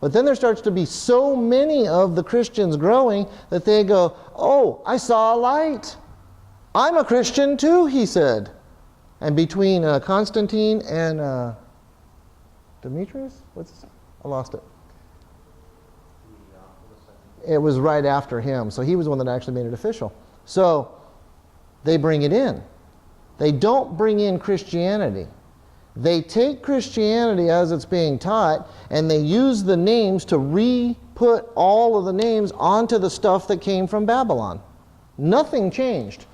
But then there starts to be so many of the Christians growing that they go, oh, I saw a light. I'm a Christian too, he said. And between Constantine and Demetrius? I lost it. It was right after him. So he was the one that actually made it official. So they bring it in. They don't bring in Christianity. They take Christianity as it's being taught, and they use the names to re-put all of the names onto the stuff that came from Babylon. Nothing changed.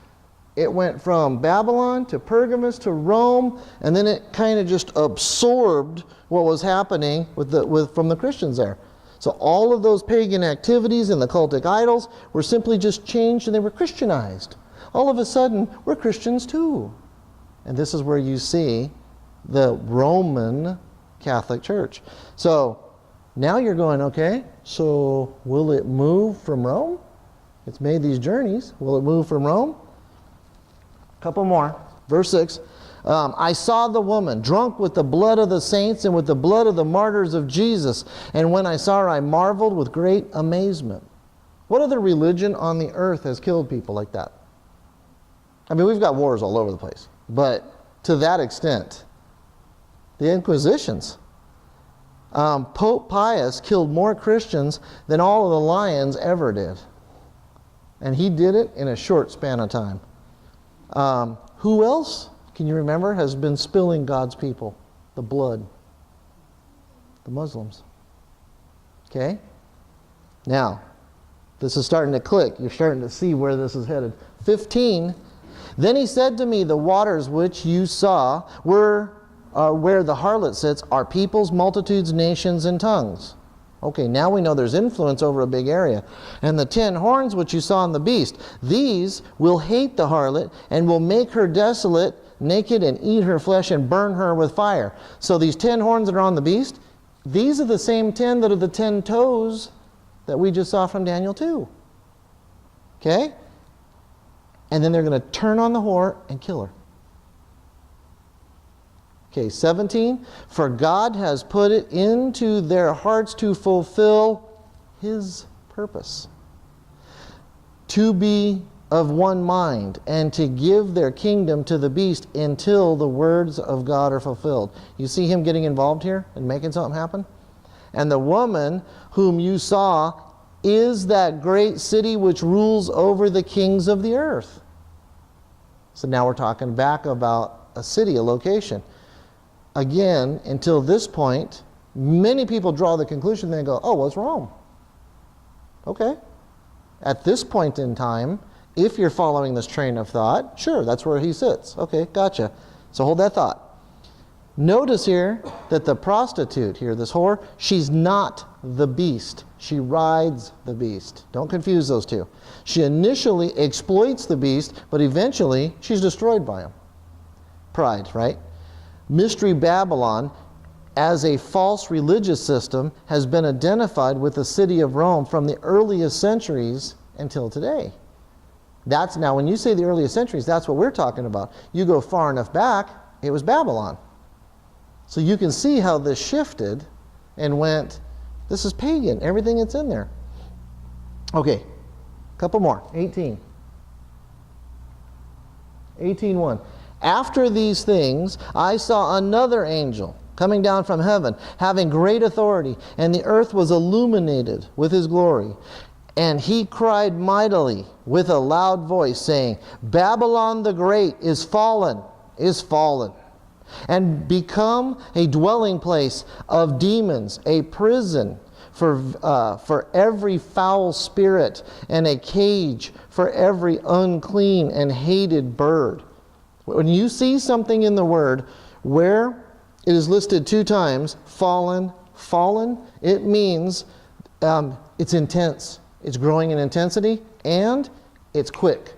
It went from Babylon to Pergamus to Rome, and then it kind of just absorbed what was happening from the Christians there. So all of those pagan activities and the cultic idols were simply just changed, and they were Christianized. All of a sudden, we're Christians too. And this is where you see the Roman Catholic Church. So now you're going, okay, so will it move from Rome? It's made these journeys. Will it move from Rome? A couple more. Verse 6. I saw the woman drunk with the blood of the saints and with the blood of the martyrs of Jesus. And when I saw her, I marveled with great amazement. What other religion on the earth has killed people like that? I mean, we've got wars all over the place. But to that extent, the Inquisitions. Pope Pius killed more Christians than all of the lions ever did. And he did it in a short span of time. Who else, can you remember, has been spilling God's people? The blood. The Muslims. Okay? Now, this is starting to click. You're starting to see where this is headed. 15. Then he said to me, the waters which you saw were where the harlot sits are peoples, multitudes, nations, and tongues. Okay, now we know there's influence over a big area. And the 10 horns which you saw in the beast, these will hate the harlot and will make her desolate, naked, and eat her flesh and burn her with fire. So these 10 horns that are on the beast, these are the same 10 that are the 10 toes that we just saw from Daniel 2. Okay? And then they're going to turn on the whore and kill her. Okay, 17. For God has put it into their hearts to fulfill His purpose, to be of one mind, and to give their kingdom to the beast until the words of God are fulfilled. You see him getting involved here and making something happen? And the woman whom you saw is that great city which rules over the kings of the earth. So now we're talking back about a city, a location. Again, until this point, many people draw the conclusion, they go, oh, well, it's Rome. Okay. At this point in time, if you're following this train of thought, sure, that's where he sits. Okay, gotcha. So hold that thought. Notice here that the prostitute here, this whore, she's not the beast. She rides the beast. Don't confuse those two. She initially exploits the beast, but eventually she's destroyed by him. Pride, right? Mystery Babylon, as a false religious system, has been identified with the city of Rome from the earliest centuries until today. That's now, when you say the earliest centuries, that's what we're talking about. You go far enough back, it was Babylon. So you can see how this shifted and went, this is pagan, everything that's in there. Okay, couple more. 18. 18:1. After these things, I saw another angel coming down from heaven, having great authority, and the earth was illuminated with his glory. And he cried mightily with a loud voice, saying, Babylon the Great is fallen, and become a dwelling place of demons, a prison for every foul spirit, and a cage for every unclean and hated bird. When you see something in the Word where it is listed 2 times, fallen, it means it's intense. It's growing in intensity, and it's quick.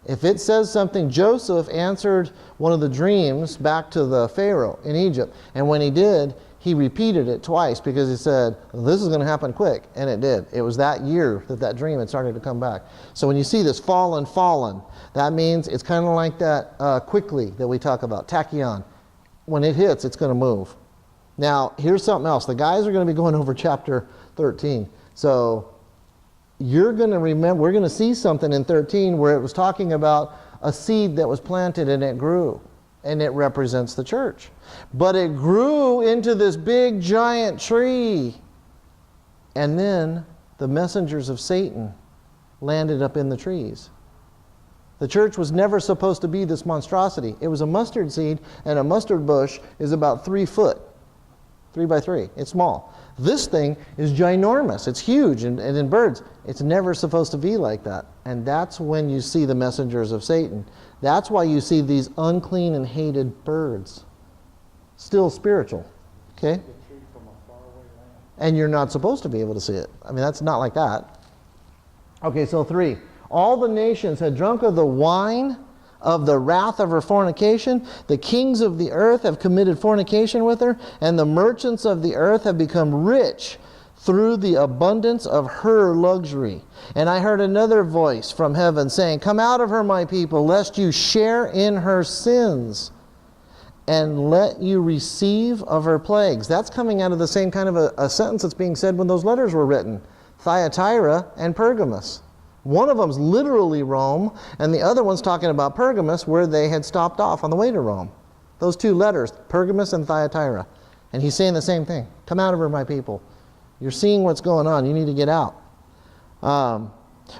If it says something, Joseph answered one of the dreams back to the Pharaoh in Egypt, and when he did, he repeated it twice because he said, this is going to happen quick, and it did. It was that year that dream had started to come back. So when you see this fallen, that means it's kind of like that quickly that we talk about, tachyon. When it hits, it's going to move. Now, here's something else. The guys are going to be going over chapter 13. So you're going to remember, we're going to see something in 13 where it was talking about a seed that was planted and it grew. And it represents the church. But it grew into this big giant tree. And then the messengers of Satan landed up in the trees. The church was never supposed to be this monstrosity. It was a mustard seed, and a mustard bush is about 3 foot. 3 by 3. It's small. This thing is ginormous. It's huge. And in birds, it's never supposed to be like that. And that's when you see the messengers of Satan. That's why you see these unclean and hated birds. Still spiritual. Okay? And you're not supposed to be able to see it. I mean, that's not like that. Okay, so 3. All the nations had drunk of the wine of the wrath of her fornication. The kings of the earth have committed fornication with her, and the merchants of the earth have become rich through the abundance of her luxury. And I heard another voice from heaven saying, "Come out of her, my people, lest you share in her sins, and let you receive of her plagues." That's coming out of the same kind of a sentence that's being said when those letters were written. Thyatira and Pergamos. One of them's literally Rome, and the other one's talking about Pergamos, where they had stopped off on the way to Rome. Those 2 letters, Pergamos and Thyatira. And he's saying the same thing. Come out of her, my people. You're seeing what's going on. You need to get out.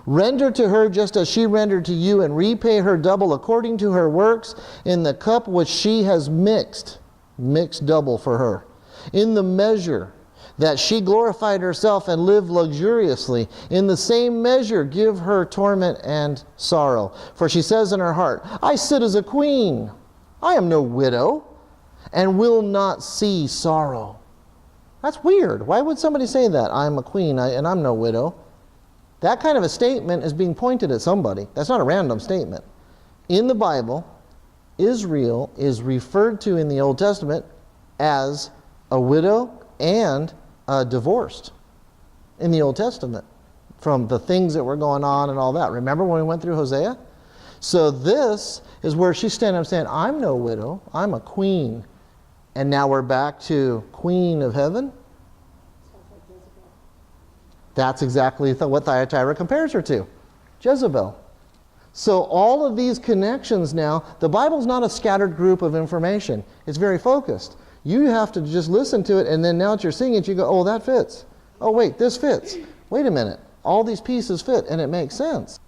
Render to her just as she rendered to you, and repay her double according to her works in the cup which she has mixed. Mix double for her. In the measure that she glorified herself and lived luxuriously, in the same measure give her torment and sorrow. For she says in her heart, I sit as a queen. I am no widow, and will not see sorrow. That's weird. Why would somebody say that? I'm a queen and I'm no widow. That kind of a statement is being pointed at somebody. That's not a random statement. In the Bible, Israel is referred to in the Old Testament as a widow and divorced in the Old Testament from the things that were going on and all that. Remember when we went through Hosea? So this is where she's standing up saying, I'm no widow, I'm a queen. And now we're back to Queen of Heaven. That's exactly what Thyatira compares her to. Jezebel. So all of these connections now, the Bible's not a scattered group of information. It's very focused. You have to just listen to it, and then now that you're seeing it, you go, oh, that fits. Oh, wait, this fits. Wait a minute. All these pieces fit, and it makes sense.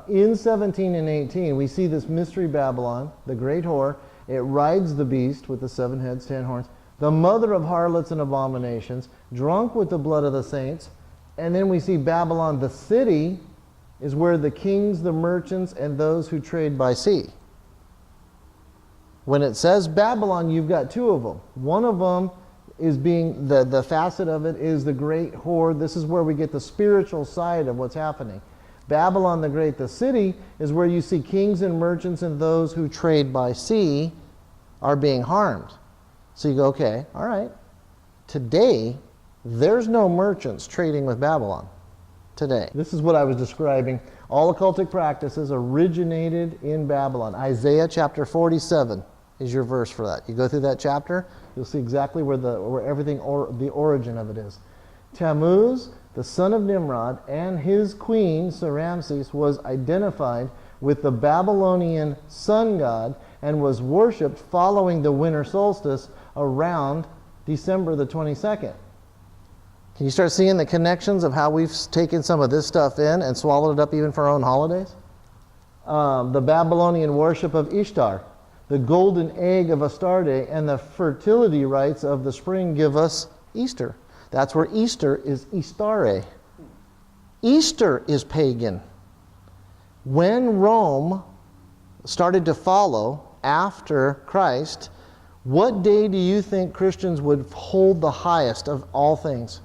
In 17 and 18, we see this mystery Babylon, the great whore. It rides the beast with the 7 heads, 10 horns, the mother of harlots and abominations, drunk with the blood of the saints. And then we see Babylon, the city, is where the kings, the merchants, and those who trade by sea. When it says Babylon, you've got 2 of them. One of them is being, the facet of it is the great whore. This is where we get the spiritual side of what's happening. Babylon the Great, the city, is where you see kings and merchants and those who trade by sea are being harmed. So you go, okay, all right. Today, there's no merchants trading with Babylon. Today. This is what I was describing. All occultic practices originated in Babylon. Isaiah chapter 47 is your verse for that. You go through that chapter, you'll see exactly where everything, the origin of it is. Tammuz, the son of Nimrod, and his queen, Saramses, was identified with the Babylonian sun god and was worshipped following the winter solstice around December the 22nd. Can you start seeing the connections of how we've taken some of this stuff in and swallowed it up even for our own holidays? The Babylonian worship of Ishtar, the golden egg of Astarte, and the fertility rites of the spring give us Easter. That's where Easter is Istare. Easter is pagan. When Rome started to follow after Christ, what day do you think Christians would hold the highest of all things?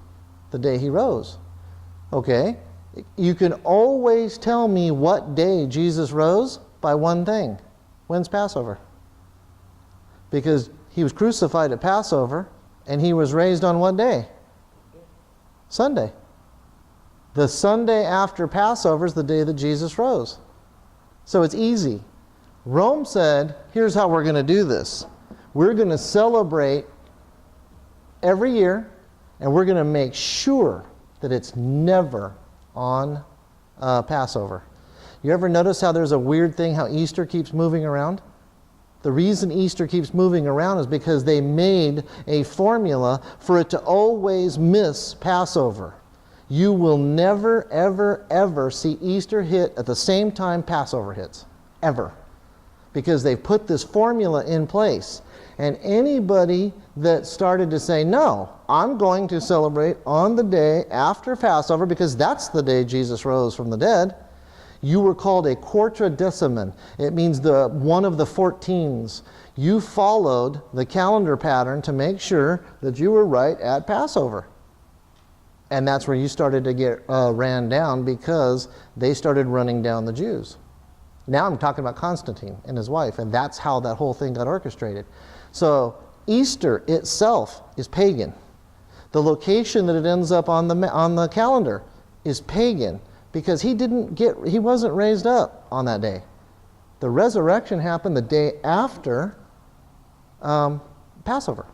The day he rose. Okay, you can always tell me what day Jesus rose by one thing. When's Passover? Because he was crucified at Passover, and he was raised on what day? Sunday. The Sunday after Passover is the day that Jesus rose. So it's easy. Rome said, here's how we're going to do this. We're going to celebrate every year, and we're going to make sure that it's never on Passover. You ever notice how there's a weird thing, how Easter keeps moving around? The reason Easter keeps moving around is because they made a formula for it to always miss Passover. You will never, ever, ever see Easter hit at the same time Passover hits. Ever. Because they've put this formula in place. And anybody that started to say, no, I'm going to celebrate on the day after Passover because that's the day Jesus rose from the dead, you were called a quartodeciman. It means the one of the 14s. You followed the calendar pattern to make sure that you were right at Passover. And that's where you started to get ran down because they started running down the Jews. Now I'm talking about Constantine and his wife, and that's how that whole thing got orchestrated. So Easter itself is pagan. The location that it ends up on the calendar is pagan because he wasn't raised up on that day. The resurrection happened the day after Passover.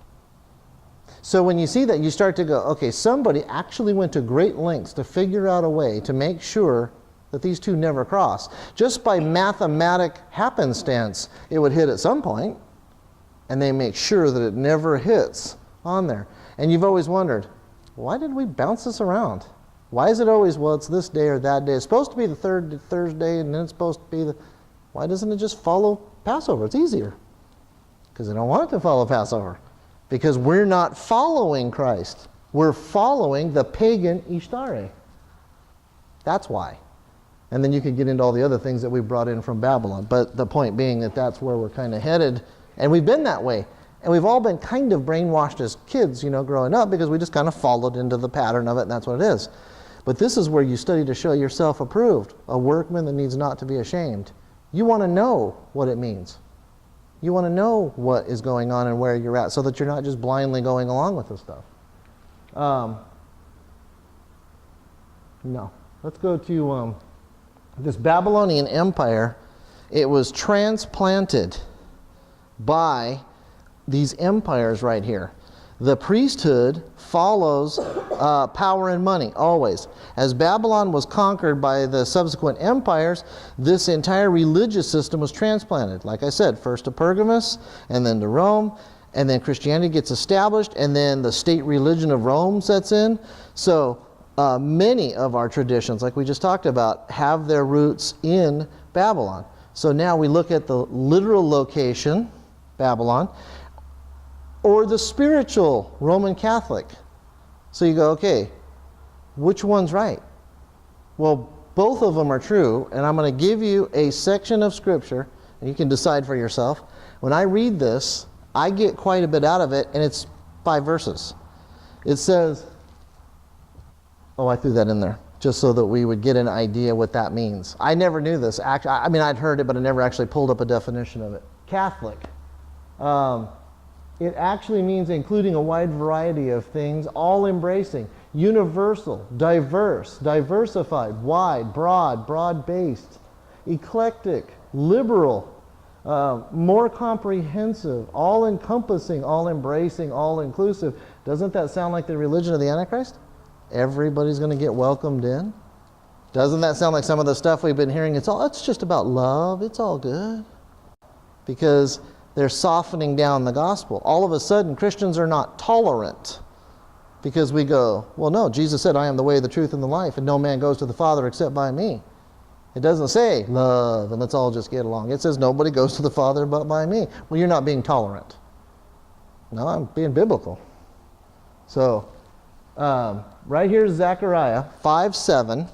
So when you see that, you start to go, okay, somebody actually went to great lengths to figure out a way to make sure that these two never cross. Just by mathematic happenstance, it would hit at some point, and they make sure that it never hits on there. And you've always wondered, why did we bounce this around? Why is it always, well, it's this day or that day? It's supposed to be the third Thursday, and then it's supposed to be why doesn't it just follow Passover? It's easier. Because they don't want it to follow Passover. Because we're not following Christ. We're following the pagan Ishtare. That's why. And then you could get into all the other things that we brought in from Babylon. But the point being that that's where we're kind of headed. And we've been that way. And we've all been kind of brainwashed as kids, growing up, because we just kind of followed into the pattern of it, and that's what it is. But this is where you study to show yourself approved, a workman that needs not to be ashamed. You want to know what it means. You want to know what is going on and where you're at so that you're not just blindly going along with this stuff. No. Let's go to this Babylonian Empire. It was transplanted by these empires right here. The priesthood follows power and money, always. As Babylon was conquered by the subsequent empires, this entire religious system was transplanted. Like I said, first to Pergamus, and then to Rome, and then Christianity gets established, and then the state religion of Rome sets in. So many of our traditions, like we just talked about, have their roots in Babylon. So now we look at the literal location, Babylon, or the spiritual Roman Catholic. So you go, okay, which one's right? Well, both of them are true, and I'm going to give you a section of Scripture, and you can decide for yourself. When I read this, I get quite a bit out of it, and it's 5 verses. It says, I threw that in there, just so that we would get an idea what that means. I never knew this. Actually, I'd heard it, but I never actually pulled up a definition of it. Catholic. It actually means including a wide variety of things, all embracing, universal, diverse, diversified, wide, broad-based, eclectic, liberal, more comprehensive, all-encompassing, all-embracing, all-inclusive. Doesn't that sound like the religion of the Antichrist? Everybody's going to get welcomed in. Doesn't that sound like some of the stuff we've been hearing? It's just about love. It's all good. Because they're softening down the gospel. All of a sudden, Christians are not tolerant because we go, well, no, Jesus said, I am the way, the truth, and the life, and no man goes to the Father except by me. It doesn't say love and let's all just get along. It says nobody goes to the Father but by me. Well, you're not being tolerant. No, I'm being biblical. So, right here is Zechariah 5:7,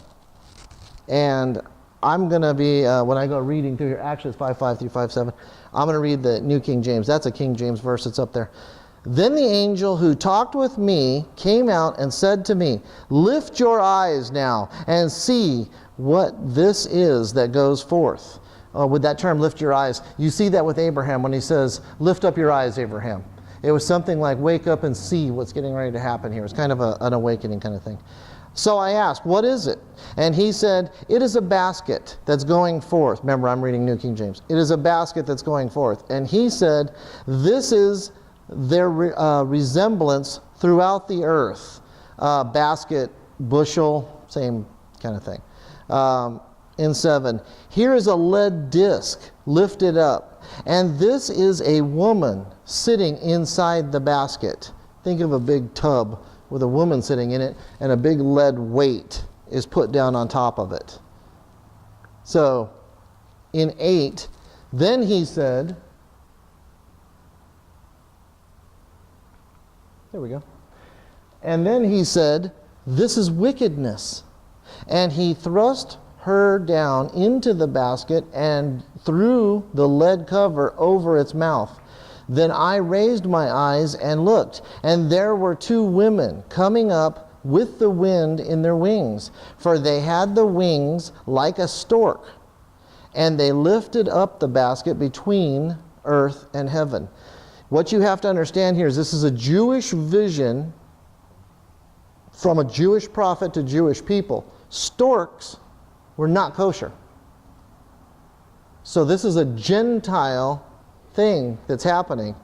and I'm going to be, when I go reading through here, actually it's 5:5 through 5:7, I'm going to read the New King James. That's a King James verse. It's up there. Then the angel who talked with me came out and said to me, lift your eyes now and see what this is that goes forth. With that term, lift your eyes, you see that with Abraham when he says, lift up your eyes, Abraham. It was something like, wake up and see what's getting ready to happen here. It's kind of an awakening kind of thing. So I asked, what is it? And he said, it is a basket that's going forth. Remember, I'm reading New King James. It is a basket that's going forth. And he said, this is their resemblance throughout the earth. Basket, bushel, same kind of thing. In 7, here is a lead disc lifted up, and this is a woman sitting inside the basket. Think of a big tub with a woman sitting in it, and a big lead weight is put down on top of it. So, in 8, then he said, there we go. And then he said, this is wickedness. And he thrust her down into the basket and threw the lead cover over its mouth. Then I raised my eyes and looked, and there were 2 women coming up with the wind in their wings, for they had the wings like a stork. And they lifted up the basket between earth and heaven. What you have to understand here is this is a Jewish vision from a Jewish prophet to Jewish people. Storks were not kosher. So this is a Gentile thing that's happening.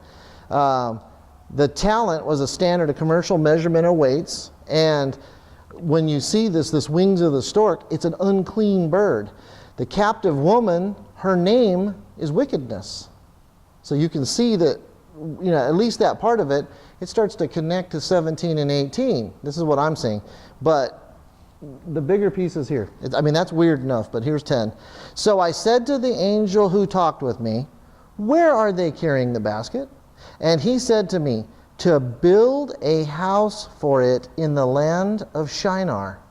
The talent was a standard of commercial measurement of weights, and when you see this wings of the stork, it's an unclean bird. The captive woman, her name is wickedness. So you can see that, at least that part of it, it starts to connect to 17 and 18. This is what I'm seeing. But the bigger piece is here. That's weird enough, but here's 10. So I said to the angel who talked with me, where are they carrying the basket? And he said to me, to build a house for it in the land of Shinar.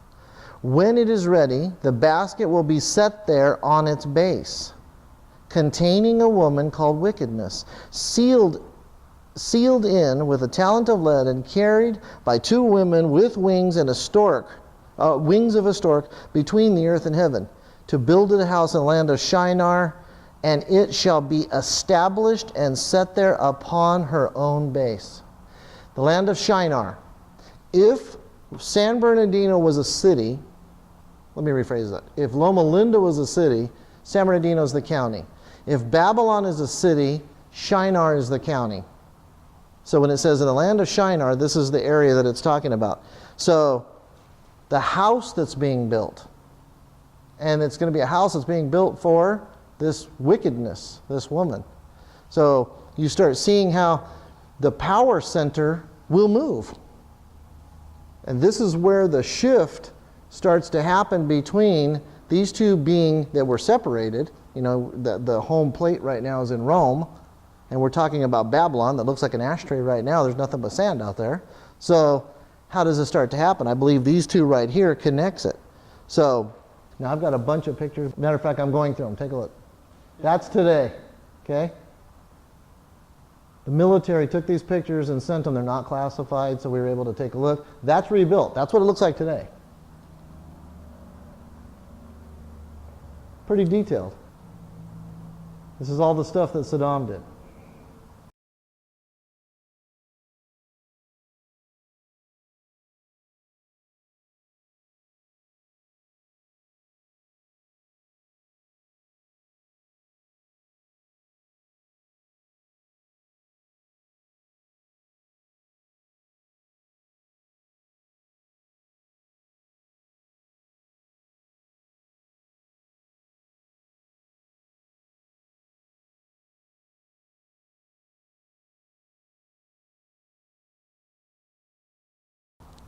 When it is ready, the basket will be set there on its base, containing a woman called Wickedness, sealed in with a talent of lead and carried by 2 women with wings and wings of a stork between the earth and heaven, to build it a house in the land of Shinar, and it shall be established and set there upon her own base. The land of Shinar. If San Bernardino was a city, let me rephrase that. If Loma Linda was a city, San Bernardino is the county. If Babylon is a city, Shinar is the county. So when it says in the land of Shinar, this is the area that it's talking about. So the house that's being built, and it's going to be a house that's being built for this wickedness, this woman. So you start seeing how the power center will move. And this is where the shift starts to happen between these 2 being that were separated. The home plate right now is in Rome, and we're talking about Babylon that looks like an ashtray right now. There's nothing but sand out there. So how does it start to happen? I believe these 2 right here connects it. So now I've got a bunch of pictures. Matter of fact, I'm going through them. Take a look. That's today. Okay? The military took these pictures and sent them. They're not classified, so we were able to take a look. That's rebuilt. That's what it looks like today. Pretty detailed. This is all the stuff that Saddam did.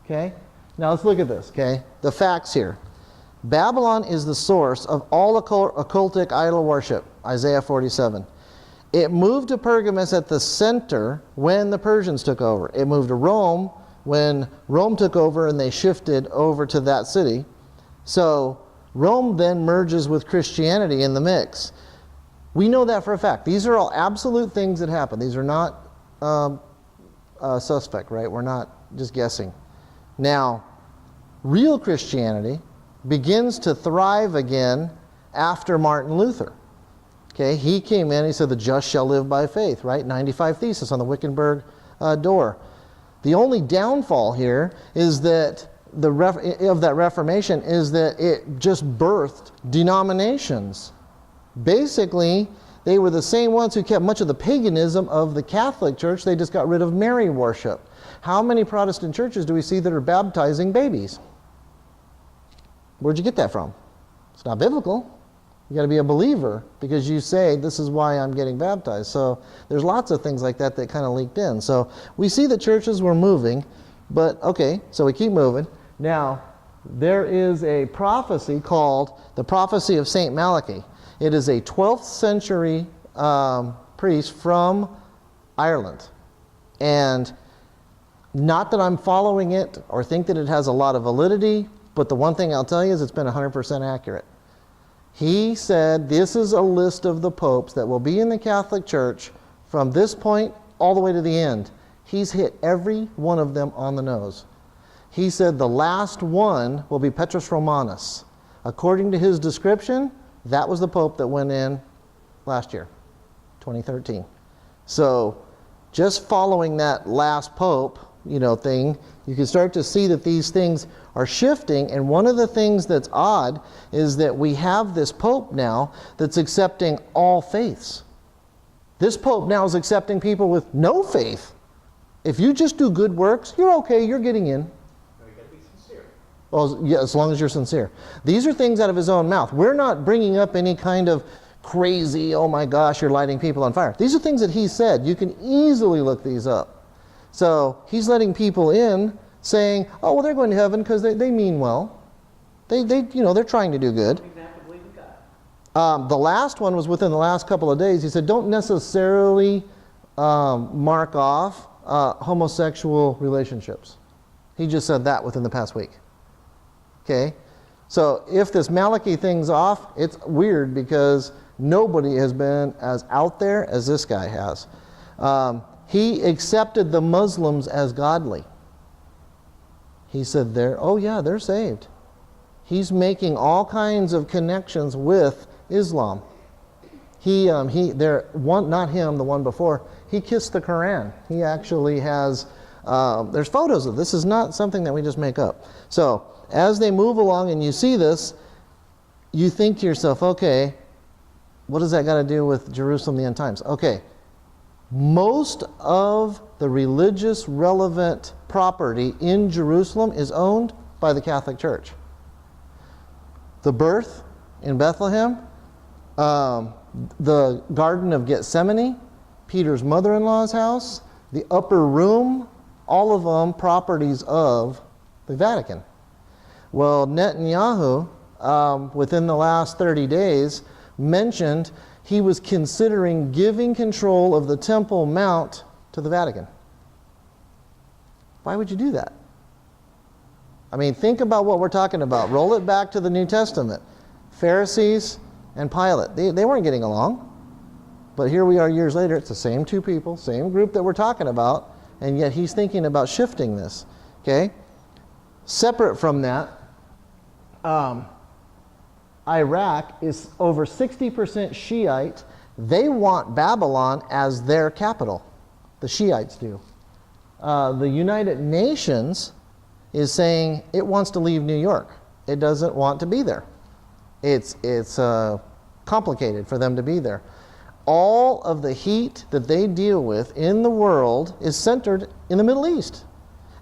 Okay? Now let's look at this, okay? The facts here. Babylon is the source of all occultic idol worship, Isaiah 47. It moved to Pergamus at the center when the Persians took over. It moved to Rome when Rome took over and they shifted over to that city. So Rome then merges with Christianity in the mix. We know that for a fact. These are all absolute things that happen. These are not suspect, right? We're not just guessing. Now, real Christianity begins to thrive again after Martin Luther. Okay, he came in, he said, the just shall live by faith, right? 95 Thesis on the Wittenberg door. The only downfall here is that of that Reformation is that it just birthed denominations. Basically, they were the same ones who kept much of the paganism of the Catholic Church. They just got rid of Mary worship. How many Protestant churches do we see that are baptizing babies? Where'd you get that from? It's not biblical. You got to be a believer because you say, this is why I'm getting baptized. So there's lots of things like that that kind of leaked in. So we see the churches were moving, but okay, so we keep moving. Now, there is a prophecy called the prophecy of St. Malachi. It is a 12th century priest from Ireland. And not that I'm following it or think that it has a lot of validity, but the one thing I'll tell you is it's been 100% accurate. He said this is a list of the popes that will be in the Catholic Church from this point all the way to the end. He's hit every one of them on the nose. He said the last one will be Petrus Romanus. According to his description, that was the pope that went in last year, 2013. So just following that last pope, thing, you can start to see that these things are shifting. And one of the things that's odd is that we have this pope now that's accepting all faiths. This pope now is accepting people with no faith. If you just do good works, you're okay, you're getting in. No, you got to be sincere. Well, yeah, as long as you're sincere. These are things out of his own mouth. We're not bringing up any kind of crazy, oh my gosh, you're lighting people on fire. These are things that he said. You can easily look these up. So he's letting people in saying, oh, well, they're going to heaven because they mean well. They're trying to do good. The last one was within the last couple of days. He said, don't necessarily mark off homosexual relationships. He just said that within the past week. Okay? So if this Malachi thing's off, it's weird because nobody has been as out there as this guy has. He accepted the Muslims as godly. He said, they're saved. He's making all kinds of connections with Islam. Not him, the one before, he kissed the Quran. He actually has, there's photos of this. This is not something that we just make up. So as they move along and you see this, you think to yourself, okay, what does that got to do with Jerusalem, the end times? Okay. Most of the religious relevant property in Jerusalem is owned by the Catholic Church. The birth in Bethlehem, the Garden of Gethsemane, Peter's mother-in-law's house, the upper room, all of them properties of the Vatican. Well, Netanyahu, within the last 30 days, mentioned he was considering giving control of the Temple Mount to the Vatican. Why would you do that? I mean, think about what we're talking about. Roll it back to the New Testament. Pharisees and Pilate, they weren't getting along. But here we are years later, it's the same two people, same group that we're talking about, and yet he's thinking about shifting this. Okay? Separate from that, Iraq is over 60% Shiite. They want Babylon as their capital. The Shiites do. The United Nations is saying it wants to leave New York. It doesn't want to be there. It's complicated for them to be there. All of the heat that they deal with in the world is centered in the Middle East,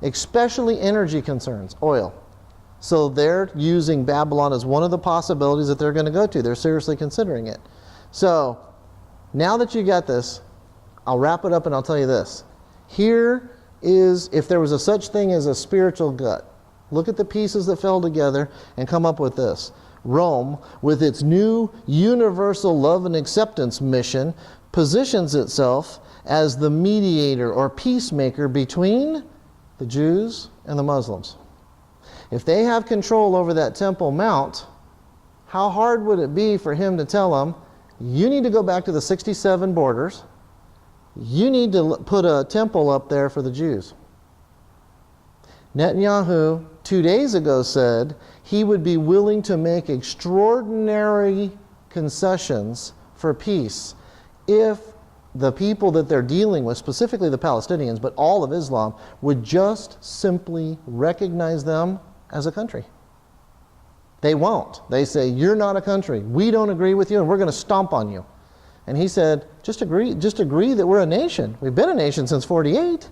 especially energy concerns, oil. So they're using Babylon as one of the possibilities that they're going to go to. They're seriously considering it. So now that you got this, I'll wrap it up and I'll tell you this. Here is, if there was a such thing as a spiritual gut, look at the pieces that fell together and come up with this. Rome, with its new universal love and acceptance mission, positions itself as the mediator or peacemaker between the Jews and the Muslims. If they have control over that Temple Mount, how hard would it be for him to tell them, you need to go back to the 67 borders, you need to put a temple up there for the Jews. Netanyahu 2 days ago said he would be willing to make extraordinary concessions for peace if the people that they're dealing with, specifically the Palestinians, but all of Islam, would just simply recognize them as a country. They won't. They say, you're not a country. We don't agree with you and we're going to stomp on you. And he said, just agree that we're a nation. We've been a nation since 48.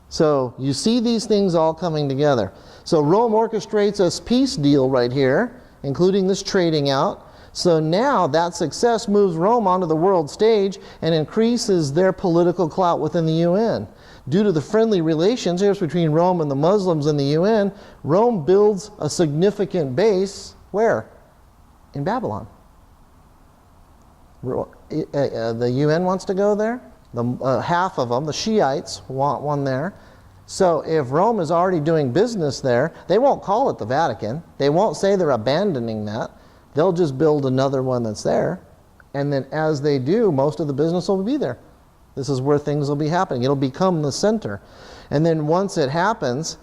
So you see these things all coming together. So Rome orchestrates a peace deal right here, including this trading out. So now that success moves Rome onto the world stage and increases their political clout within the UN. Due to the friendly relationships between Rome and the Muslims and the UN, Rome builds a significant base, where? In Babylon. The UN wants to go there. Half of them, the Shiites, want one there. So if Rome is already doing business there, they won't call it the Vatican. They won't say they're abandoning that. They'll just build another one that's there. And then as they do, most of the business will be there. This is where things will be happening. It'll become the center. And then once it happens,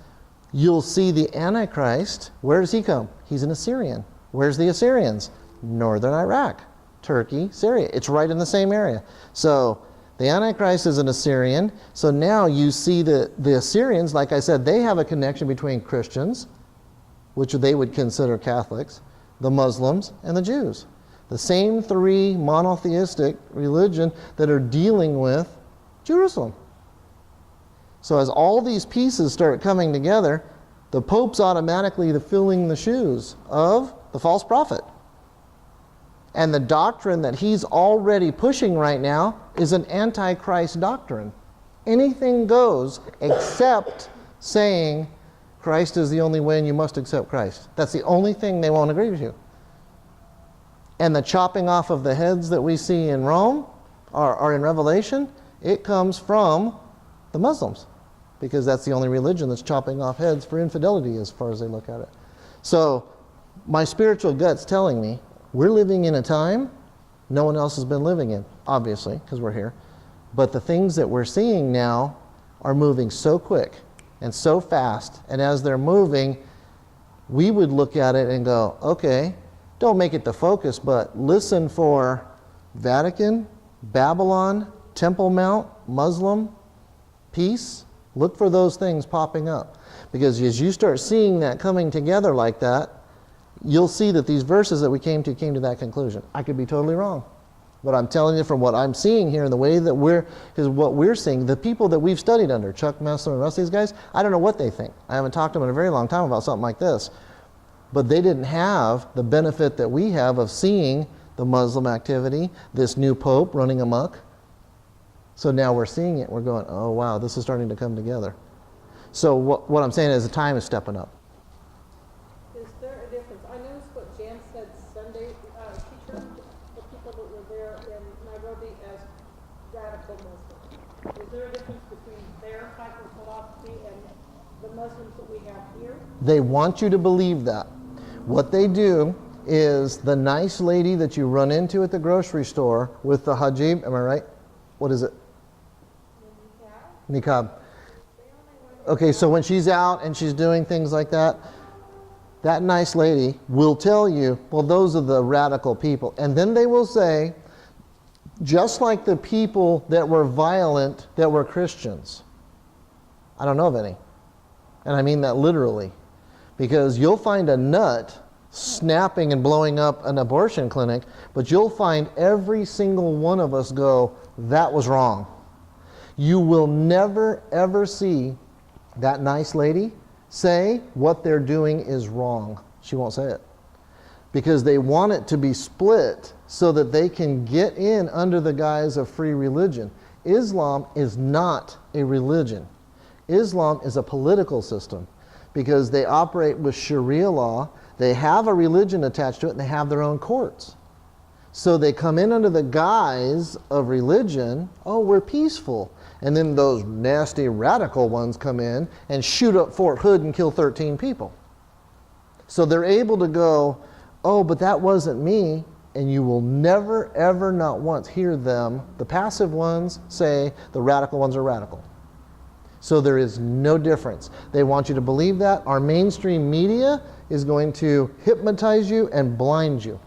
you'll see the Antichrist. Where does he come? He's an Assyrian. Where's the Assyrians? Northern Iraq, Turkey, Syria. It's right in the same area. So the Antichrist is an Assyrian. So now you see the Assyrians, like I said, they have a connection between Christians, which they would consider Catholics, the Muslims, and the Jews. The same three monotheistic religion that are dealing with Jerusalem. So as all these pieces start coming together, the Pope's automatically filling the shoes of the false prophet. And the doctrine that he's already pushing right now is an antichrist doctrine. Anything goes except saying Christ is the only way and you must accept Christ. That's the only thing they won't agree with you. And the chopping off of the heads that we see in Rome or in Revelation, it comes from the Muslims, because that's the only religion that's chopping off heads for infidelity as far as they look at it. So my spiritual gut's telling me we're living in a time no one else has been living in, obviously, because we're here. But the things that we're seeing now are moving so quick and so fast. And as they're moving, we would look at it and go, okay, don't make it the focus, but listen for Vatican, Babylon, Temple Mount, Muslim, peace. Look for those things popping up. Because as you start seeing that coming together like that, you'll see that these verses that we came to that conclusion. I could be totally wrong. But I'm telling you from what I'm seeing here and the way that what we're seeing, the people that we've studied under, Chuck Messler and the rest of these guys, I don't know what they think. I haven't talked to them in a very long time about something like this. But they didn't have the benefit that we have of seeing the Muslim activity, this new pope running amok. So now we're seeing it. We're going, oh wow, this is starting to come together. So what I'm saying is the time is stepping up. Is there a difference? I noticed what Jan said Sunday. She termed the people that were there in Nairobi as radical Muslims. Is there a difference between their type of philosophy and the Muslims that we have here? They want you to believe that. What they do is the nice lady that you run into at the grocery store with the hijab, am I right? What is it? Niqab. Okay, so when she's out and she's doing things like that, that nice lady will tell you, well, those are the radical people. And then they will say, just like the people that were violent that were Christians. I don't know of any. And I mean that literally. Because you'll find a nut snapping and blowing up an abortion clinic, but you'll find every single one of us go, that was wrong. You will never, ever see that nice lady say what they're doing is wrong. She won't say it. Because they want it to be split so that they can get in under the guise of free religion. Islam is not a religion. Islam is a political system because they operate with Sharia law. They have a religion attached to it and they have their own courts. So they come in under the guise of religion. Oh, we're peaceful. And then those nasty radical ones come in and shoot up Fort Hood and kill 13 people. So they're able to go, oh, but that wasn't me. And you will never, ever, not once hear them, the passive ones, say the radical ones are radical. So there is no difference. They want you to believe that. Our mainstream media is going to hypnotize you and blind you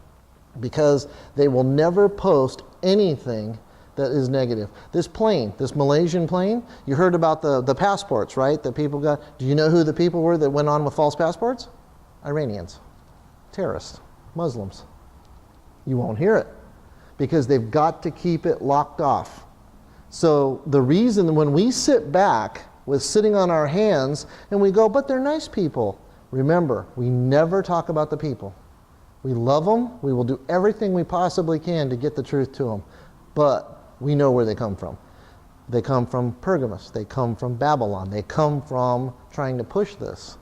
because they will never post anything that is negative. This plane, this Malaysian plane, you heard about the passports, right? That people got. Do you know who the people were that went on with false passports? Iranians, terrorists, Muslims. You won't hear it because they've got to keep it locked off. So the reason when we sit back with sitting on our hands and we go, but they're nice people. Remember, we never talk about the people. We love them. We will do everything we possibly can to get the truth to them. But we know where they come from. They come from Pergamos. They come from Babylon. They come from trying to push this.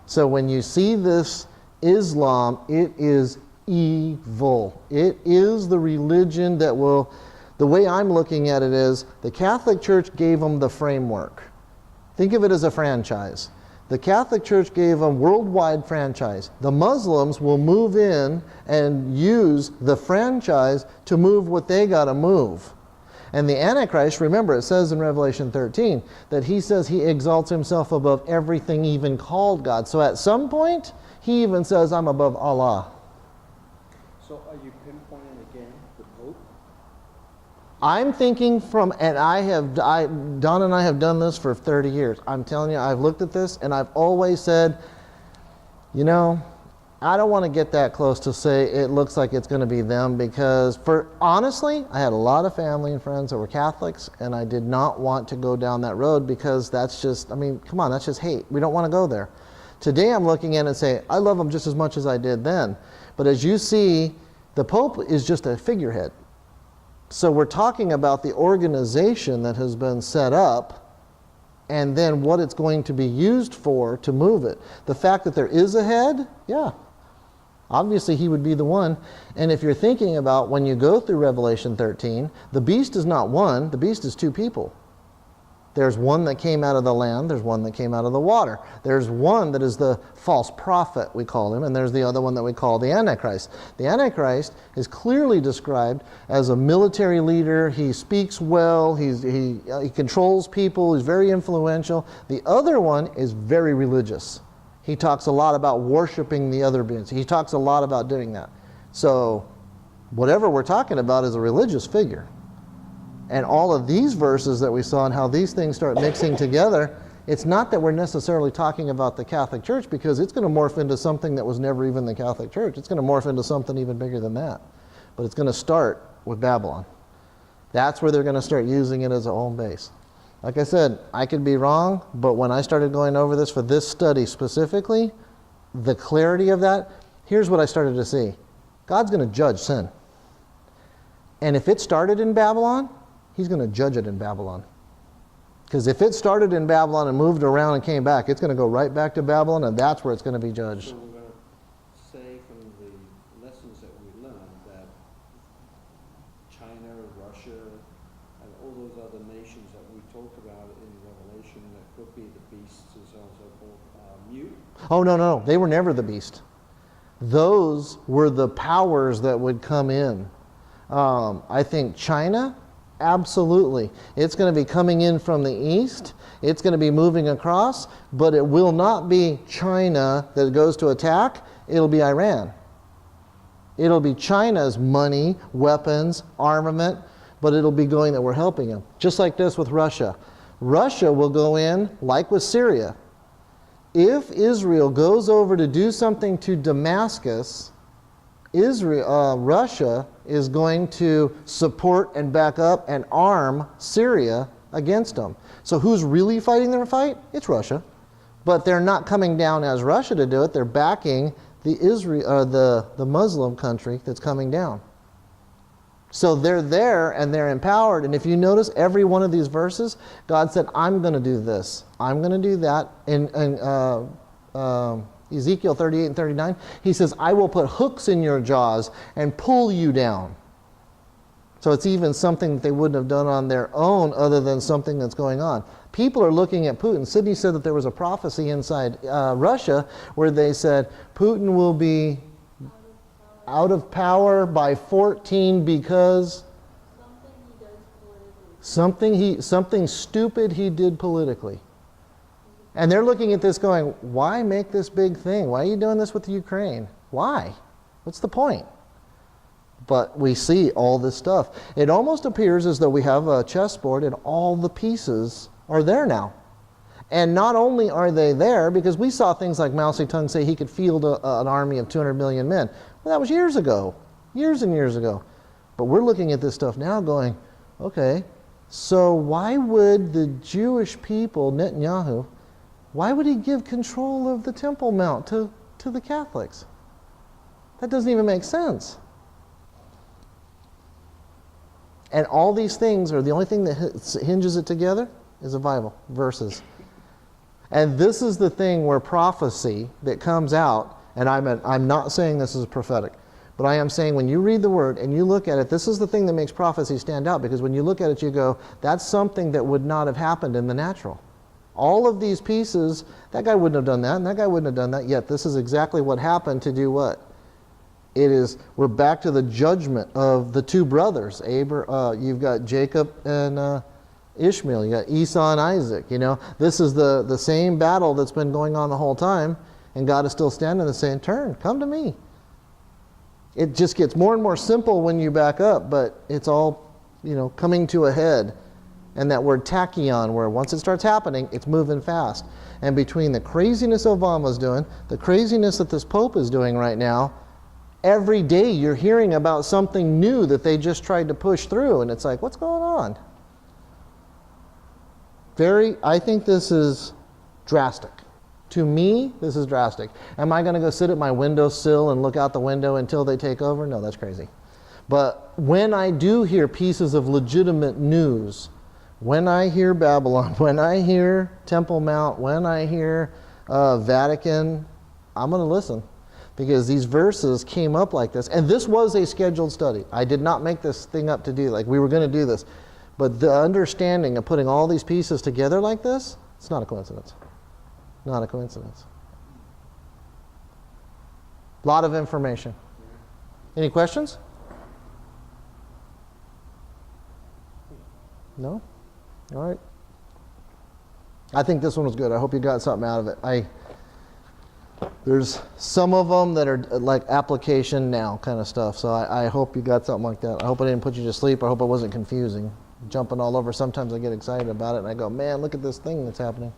So when you see this Islam, it is evil. It is the religion that will, the way I'm looking at it is, the Catholic Church gave them the framework. Think of it as a franchise. The Catholic Church gave them worldwide franchise. The Muslims will move in and use the franchise to move what they got to move. And the Antichrist, remember, it says in Revelation 13 that he says he exalts himself above everything even called God. So at some point, he even says, I'm above Allah. So are you pinpointing again the Pope? I'm thinking from, and Don and I have done this for 30 years. I'm telling you, I've looked at this and I've always said, you know, I don't want to get that close to say it looks like it's going to be them, because honestly, I had a lot of family and friends that were Catholics, and I did not want to go down that road, because that's just, I mean, come on, that's just hate. We don't want to go there. Today I'm looking at it and say, I love them just as much as I did then. But as you see, the Pope is just a figurehead. So we're talking about the organization that has been set up, and then what it's going to be used for to move it. The fact that there is a head, yeah, obviously he would be the one. And if you're thinking about when you go through Revelation 13, the beast is not one, the beast is two people. There's one that came out of the land, there's one that came out of the water. There's one that is the false prophet, we call him, and there's the other one that we call the Antichrist. The Antichrist is clearly described as a military leader. He speaks well, he controls people, he's very influential. The other one is very religious. He talks a lot about worshiping the other beings. He talks a lot about doing that. So whatever we're talking about is a religious figure. And all of these verses that we saw and how these things start mixing together, it's not that we're necessarily talking about the Catholic Church, because it's going to morph into something that was never even the Catholic Church. It's going to morph into something even bigger than that. But it's going to start with Babylon. That's where they're going to start using it as a home base. Like I said, I could be wrong, but when I started going over this for this study specifically, the clarity of that, here's what I started to see. God's going to judge sin. And if it started in Babylon, he's going to judge it in Babylon. Because if it started in Babylon and moved around and came back, it's going to go right back to Babylon, and that's where it's going to be judged. So we're going to say from the lessons that we learned that China, Russia, and all those other nations that we talked about in Revelation that could be the beasts and so on and so forth are mute? Oh, no. They were never the beast. Those were the powers that would come in. I think China, absolutely. It's going to be coming in from the east. It's going to be moving across, but it will not be China that goes to attack. It'll be Iran. It'll be China's money, weapons, armament, but it'll be going that we're helping them. Just like this with Russia. Russia will go in like with Syria. If Israel goes over to do something to Damascus, Russia is going to support and back up and arm Syria against them. So who's really fighting their fight? It's Russia. But they're not coming down as Russia to do it. They're backing the Muslim country that's coming down. So they're there and they're empowered. And if you notice every one of these verses, God said, I'm going to do this. I'm going to do that. In Ezekiel 38 and 39, he says, I will put hooks in your jaws and pull you down. So it's even something that they wouldn't have done on their own other than something that's going on. People are looking at Putin. Sydney said that there was a prophecy inside Russia where they said Putin will be out of power by 14 because something stupid he did politically. And they're looking at this going, why make this big thing? Why are you doing this with Ukraine? Why? What's the point? But we see all this stuff. It almost appears as though we have a chessboard and all the pieces are there now. And not only are they there, because we saw things like Mao Zedong say he could field an army of 200 million men. Well, that was years ago, years and years ago. But we're looking at this stuff now going, okay, so why would the Jewish people, Netanyahu, why would he give control of the Temple Mount to the Catholics? That doesn't even make sense. And all these things are the only thing that hinges it together is the Bible, verses. And this is the thing where prophecy that comes out, and I'm not saying this is prophetic, but I am saying when you read the Word and you look at it, this is the thing that makes prophecy stand out, because when you look at it, you go, that's something that would not have happened in the natural. All of these pieces, that guy wouldn't have done that, and that guy wouldn't have done that, yet this is exactly what happened to do what? We're back to the judgment of the two brothers. You've got Jacob and Ishmael. You got Esau and Isaac. This is the same battle that's been going on the whole time, and God is still standing and saying, turn, come to me. It just gets more and more simple when you back up, but it's all, coming to a head. And that word tachyon, where once it starts happening, it's moving fast. And between the craziness Obama's doing, the craziness that this Pope is doing right now, every day you're hearing about something new that they just tried to push through, and it's like, what's going on? I think this is drastic. To me, this is drastic. Am I going to go sit at my windowsill and look out the window until they take over? No, that's crazy. But when I do hear pieces of legitimate news, when I hear Babylon, when I hear Temple Mount, when I hear Vatican, I'm going to listen. Because these verses came up like this. And this was a scheduled study. I did not make this thing up to do, like we were going to do this. But the understanding of putting all these pieces together like this, it's not a coincidence. Not a coincidence. A lot of information. Any questions? No? All right. I think this one was good. I hope you got something out of it. There's some of them that are like application now kind of stuff. So I hope you got something like that. I hope I didn't put you to sleep. I hope it wasn't confusing. Jumping all over. Sometimes I get excited about it and I go, man, look at this thing that's happening.